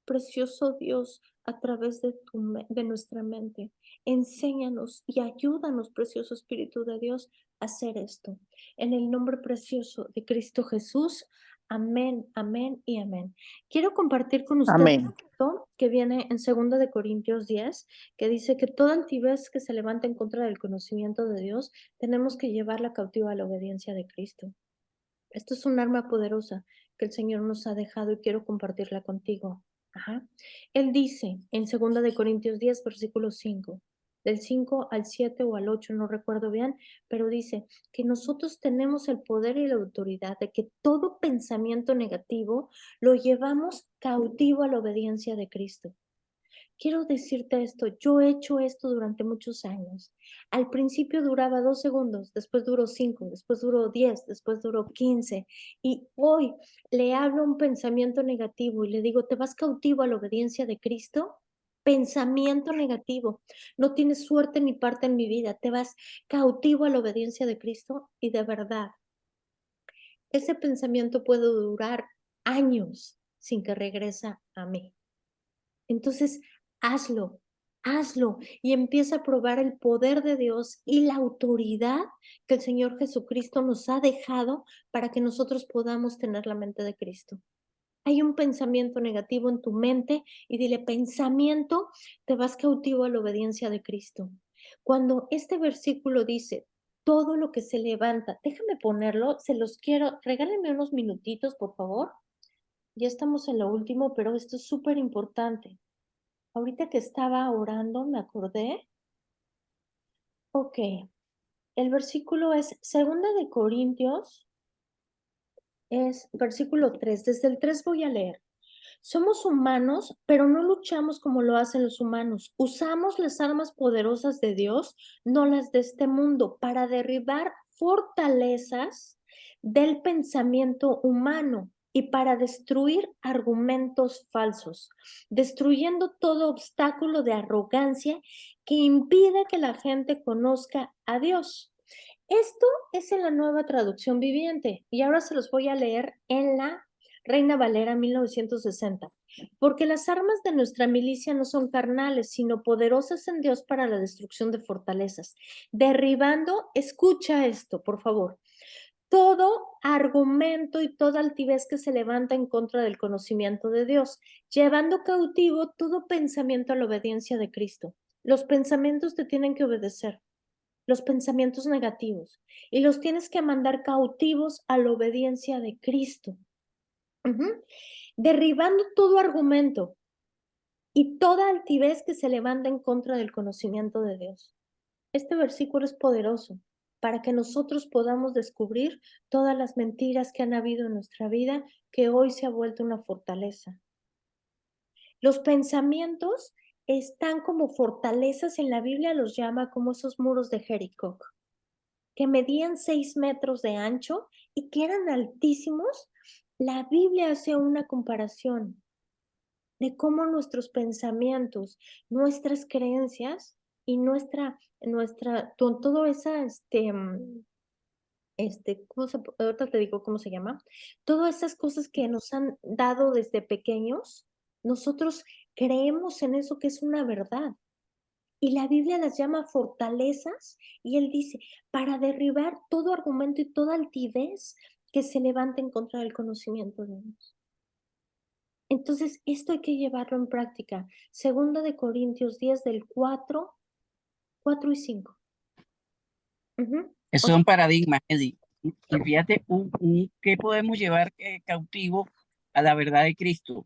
precioso Dios, a través de nuestra mente. Enséñanos y ayúdanos, precioso Espíritu de Dios, a hacer esto. En el nombre precioso de Cristo Jesús. Amén, amén y amén. Quiero compartir con ustedes Amén. esto que viene en 2 Corintios 10, que dice que toda altivez que se levanta en contra del conocimiento de Dios, tenemos que llevarla cautiva a la obediencia de Cristo. Esto es un arma poderosa que el Señor nos ha dejado y quiero compartirla contigo. Ajá. Él dice en 2 Corintios 10, versículo 5, del 5 al 7 o al 8, no recuerdo bien, pero dice que nosotros tenemos el poder y la autoridad de que todo pensamiento negativo lo llevamos cautivo a la obediencia de Cristo. Quiero decirte esto, yo he hecho esto durante muchos años. Al principio duraba 2 segundos, después duró 5, después duró 10, después duró 15. Y hoy le hablo un pensamiento negativo y le digo, ¿te vas cautivo a la obediencia de Cristo? Pensamiento negativo. No tienes suerte ni parte en mi vida. Te vas cautivo a la obediencia de Cristo y de verdad, ese pensamiento puede durar años sin que regresa a mí. Entonces, hazlo, Hazlo y empieza a probar el poder de Dios y la autoridad que el Señor Jesucristo nos ha dejado para que nosotros podamos tener la mente de Cristo. Hay un pensamiento negativo en tu mente y dile, pensamiento, te vas cautivo a la obediencia de Cristo. Cuando este versículo dice, todo lo que se levanta, déjame ponerlo, se los quiero, regálenme unos minutitos, por favor. Ya estamos en lo último, pero esto es súper importante. Ahorita que estaba orando, me acordé. Ok, el versículo es 2 es versículo 3. Desde el 3 voy a leer. Somos humanos, pero no luchamos como lo hacen los humanos. Usamos las armas poderosas de Dios, no las de este mundo, para derribar fortalezas del pensamiento humano y para destruir argumentos falsos, destruyendo todo obstáculo de arrogancia que impide que la gente conozca a Dios. Esto es en la Nueva Traducción Viviente y ahora se los voy a leer en la Reina Valera 1960. Porque las armas de nuestra milicia no son carnales, sino poderosas en Dios para la destrucción de fortalezas, derribando, escucha esto, por favor, todo argumento y toda altivez que se levanta en contra del conocimiento de Dios, llevando cautivo todo pensamiento a la obediencia de Cristo. Los pensamientos te tienen que obedecer, los pensamientos negativos, y los tienes que mandar cautivos a la obediencia de Cristo. Derribando todo argumento y toda altivez que se levanta en contra del conocimiento de Dios. Este versículo es poderoso para que nosotros podamos descubrir todas las mentiras que han habido en nuestra vida, que hoy se ha vuelto una fortaleza. Los pensamientos están como fortalezas, en la Biblia los llama como esos muros de Jericó, que medían 6 metros de ancho y que eran altísimos. La Biblia hace una comparación de cómo nuestros pensamientos, nuestras creencias y todo esa, ahorita te digo cómo se llama, todas esas cosas que nos han dado desde pequeños, nosotros creemos en eso que es una verdad. Y la Biblia las llama fortalezas y él dice, para derribar todo argumento y toda altivez que se levante en contra del conocimiento de Dios. Entonces, esto hay que llevarlo en práctica. 2 Corintios 10 del 4 y 5. Esos son paradigmas, Eddie. Y fíjate, ¿qué podemos llevar cautivo a la verdad de Cristo?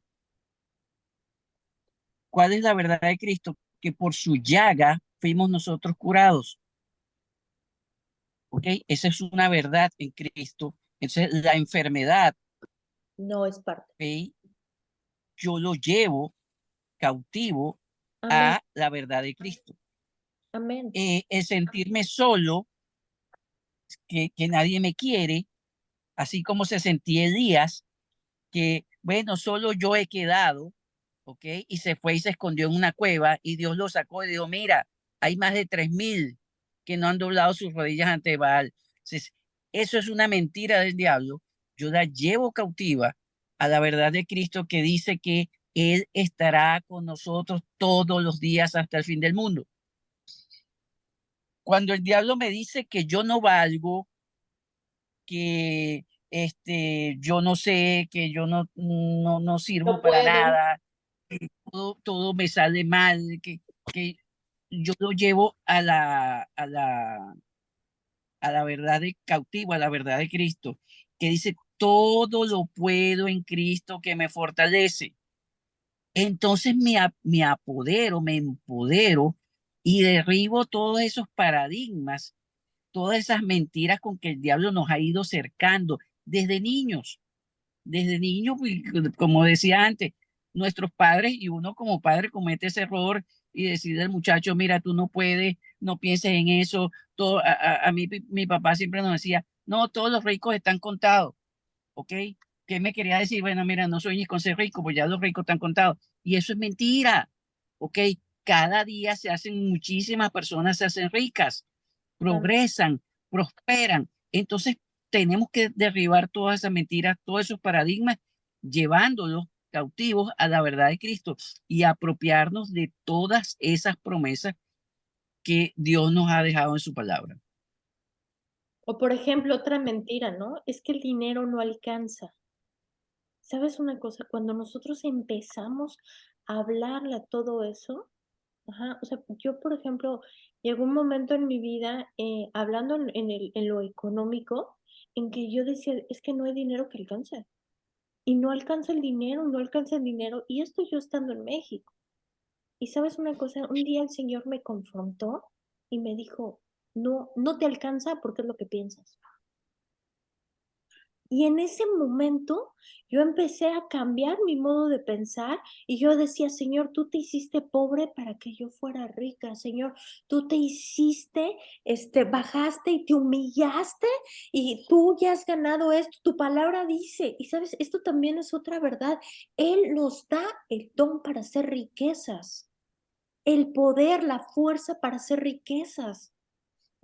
¿Cuál es la verdad de Cristo? Que por su llaga fuimos nosotros curados. ¿Ok? Esa es una verdad en Cristo. Entonces, la enfermedad, No es parte. ¿ok? Yo lo llevo cautivo Amén. a la verdad de Cristo. Amén. El sentirme solo, que nadie me quiere, así como se sentía Elías, que bueno, solo yo he quedado, ¿ok? Y se fue y se escondió en una cueva y Dios lo sacó y dijo, mira, hay más de 3,000 que no han doblado sus rodillas ante Baal. Entonces, eso es una mentira del diablo. Yo la llevo cautiva a la verdad de Cristo, que dice que Él estará con nosotros todos los días hasta el fin del mundo. Cuando el diablo me dice que yo no valgo, que yo no sé, que yo no sirvo No para puedo. nada, que todo me sale mal, que yo lo llevo a la verdad de cautivo, a la verdad de Cristo, que dice, todo lo puedo en Cristo que me fortalece. Entonces me apodero, me empodero y derribo todos esos paradigmas, todas esas mentiras con que el diablo nos ha ido cercando desde niños. Desde niños, como decía antes, nuestros padres y uno como padre comete ese error y decide al muchacho, mira, tú no puedes, no pienses en eso. A mí mi papá siempre nos decía, no, todos los ricos están contados, ¿ok? ¿Qué me quería decir? Bueno, mira, no sueñes con ser rico, pues ya los ricos están contados. Y eso es mentira, ¿ok? Cada día se hacen muchísimas personas, se hacen ricas, progresan, prosperan. Entonces, tenemos que derribar todas esas mentiras, todos esos paradigmas, llevándolos cautivos a la verdad de Cristo y apropiarnos de todas esas promesas que Dios nos ha dejado en su palabra. O por ejemplo, otra mentira, ¿no? Es que el dinero no alcanza. ¿Sabes una cosa? Cuando nosotros empezamos a hablarle a todo eso, ajá, o sea, yo, por ejemplo, llegó un momento en mi vida, hablando en lo económico, en que yo decía, es que no hay dinero que alcance. Y no alcanza el dinero, no alcanza el dinero. Y esto yo estando en México. Y sabes una cosa, un día el Señor me confrontó y me dijo, no, no te alcanza porque es lo que piensas. Y en ese momento yo empecé a cambiar mi modo de pensar y yo decía, Señor, tú te hiciste pobre para que yo fuera rica, Señor, tú te hiciste, bajaste y te humillaste y tú ya has ganado esto, tu palabra dice, y sabes, esto también es otra verdad, Él nos da el don para hacer riquezas, el poder, la fuerza para hacer riquezas.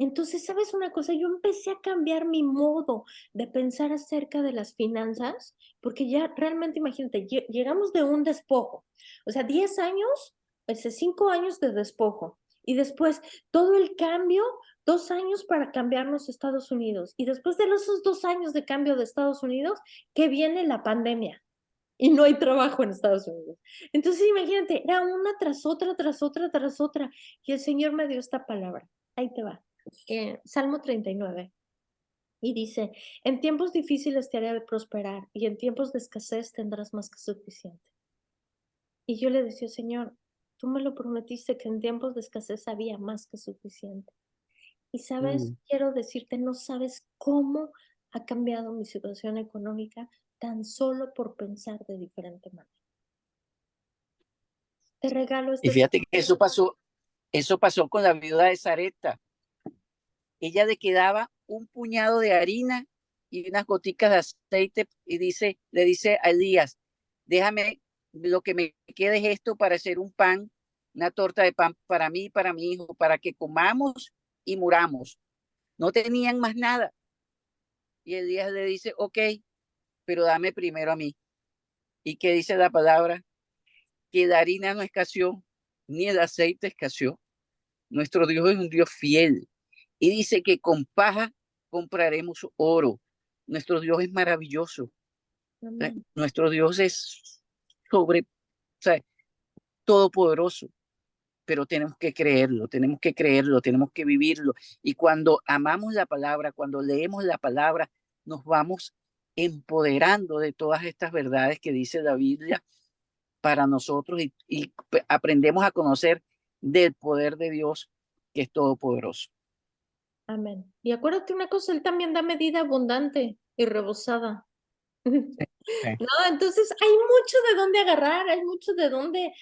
Entonces, ¿sabes una cosa? Yo empecé a cambiar mi modo de pensar acerca de las finanzas, porque ya realmente, imagínate, llegamos de un despojo, o sea, 10 años, 5 años de despojo, y después todo el cambio, 2 años para cambiarnos a Estados Unidos, y después de esos 2 años de cambio de Estados Unidos, que viene la pandemia, y no hay trabajo en Estados Unidos. Entonces, imagínate, era una tras otra, tras otra, tras otra, y el Señor me dio esta palabra, ahí te va. Salmo 39, y dice, en tiempos difíciles te haré prosperar y en tiempos de escasez tendrás más que suficiente. Y yo le decía, Señor, tú me lo prometiste que en tiempos de escasez había más que suficiente. Y sabes, quiero decirte, no sabes cómo ha cambiado mi situación económica tan solo por pensar de diferente manera. Te regalo Y este. fíjate que eso pasó con la viuda de Sarepta. Ella le quedaba un puñado de harina y unas goticas de aceite y le dice a Elías, déjame, lo que me quede es esto para hacer un pan, una torta de pan para mí y para mi hijo, para que comamos y muramos. No tenían más nada. Y Elías le dice, ok, pero dame primero a mí. ¿Y qué dice la palabra? Que la harina no escaseó, ni el aceite escaseó. Nuestro Dios es un Dios fiel. Y dice que con paja compraremos oro. Nuestro Dios es maravilloso. Nuestro Dios es o sea, todopoderoso. Pero tenemos que creerlo, tenemos que vivirlo. Y cuando amamos la palabra, cuando leemos la palabra, nos vamos empoderando de todas estas verdades que dice la Biblia para nosotros y aprendemos a conocer del poder de Dios que es todopoderoso. Amén. Y acuérdate una cosa, Él también da medida abundante y rebosada. No, entonces hay mucho de dónde agarrar, hay mucho de dónde,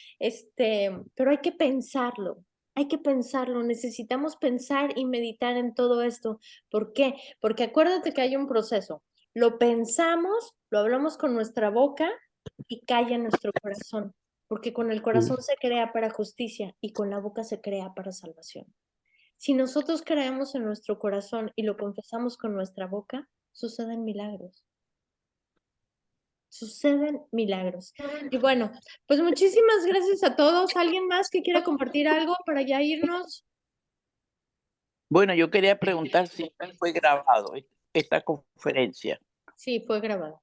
pero hay que pensarlo, necesitamos pensar y meditar en todo esto. ¿Por qué? Porque acuérdate que hay un proceso. Lo pensamos, lo hablamos con nuestra boca y cae en nuestro corazón, porque con el corazón se crea para justicia y con la boca se crea para salvación. Si nosotros creemos en nuestro corazón y lo confesamos con nuestra boca, suceden milagros. Suceden milagros. Y bueno, pues muchísimas gracias a todos. ¿Alguien más que quiera compartir algo para ya irnos? Bueno, yo quería preguntar si fue grabado esta conferencia Sí, fue grabado.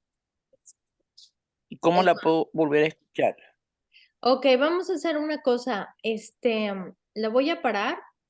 y cómo la puedo volver a escuchar. Ok, vamos a hacer una cosa. La voy a parar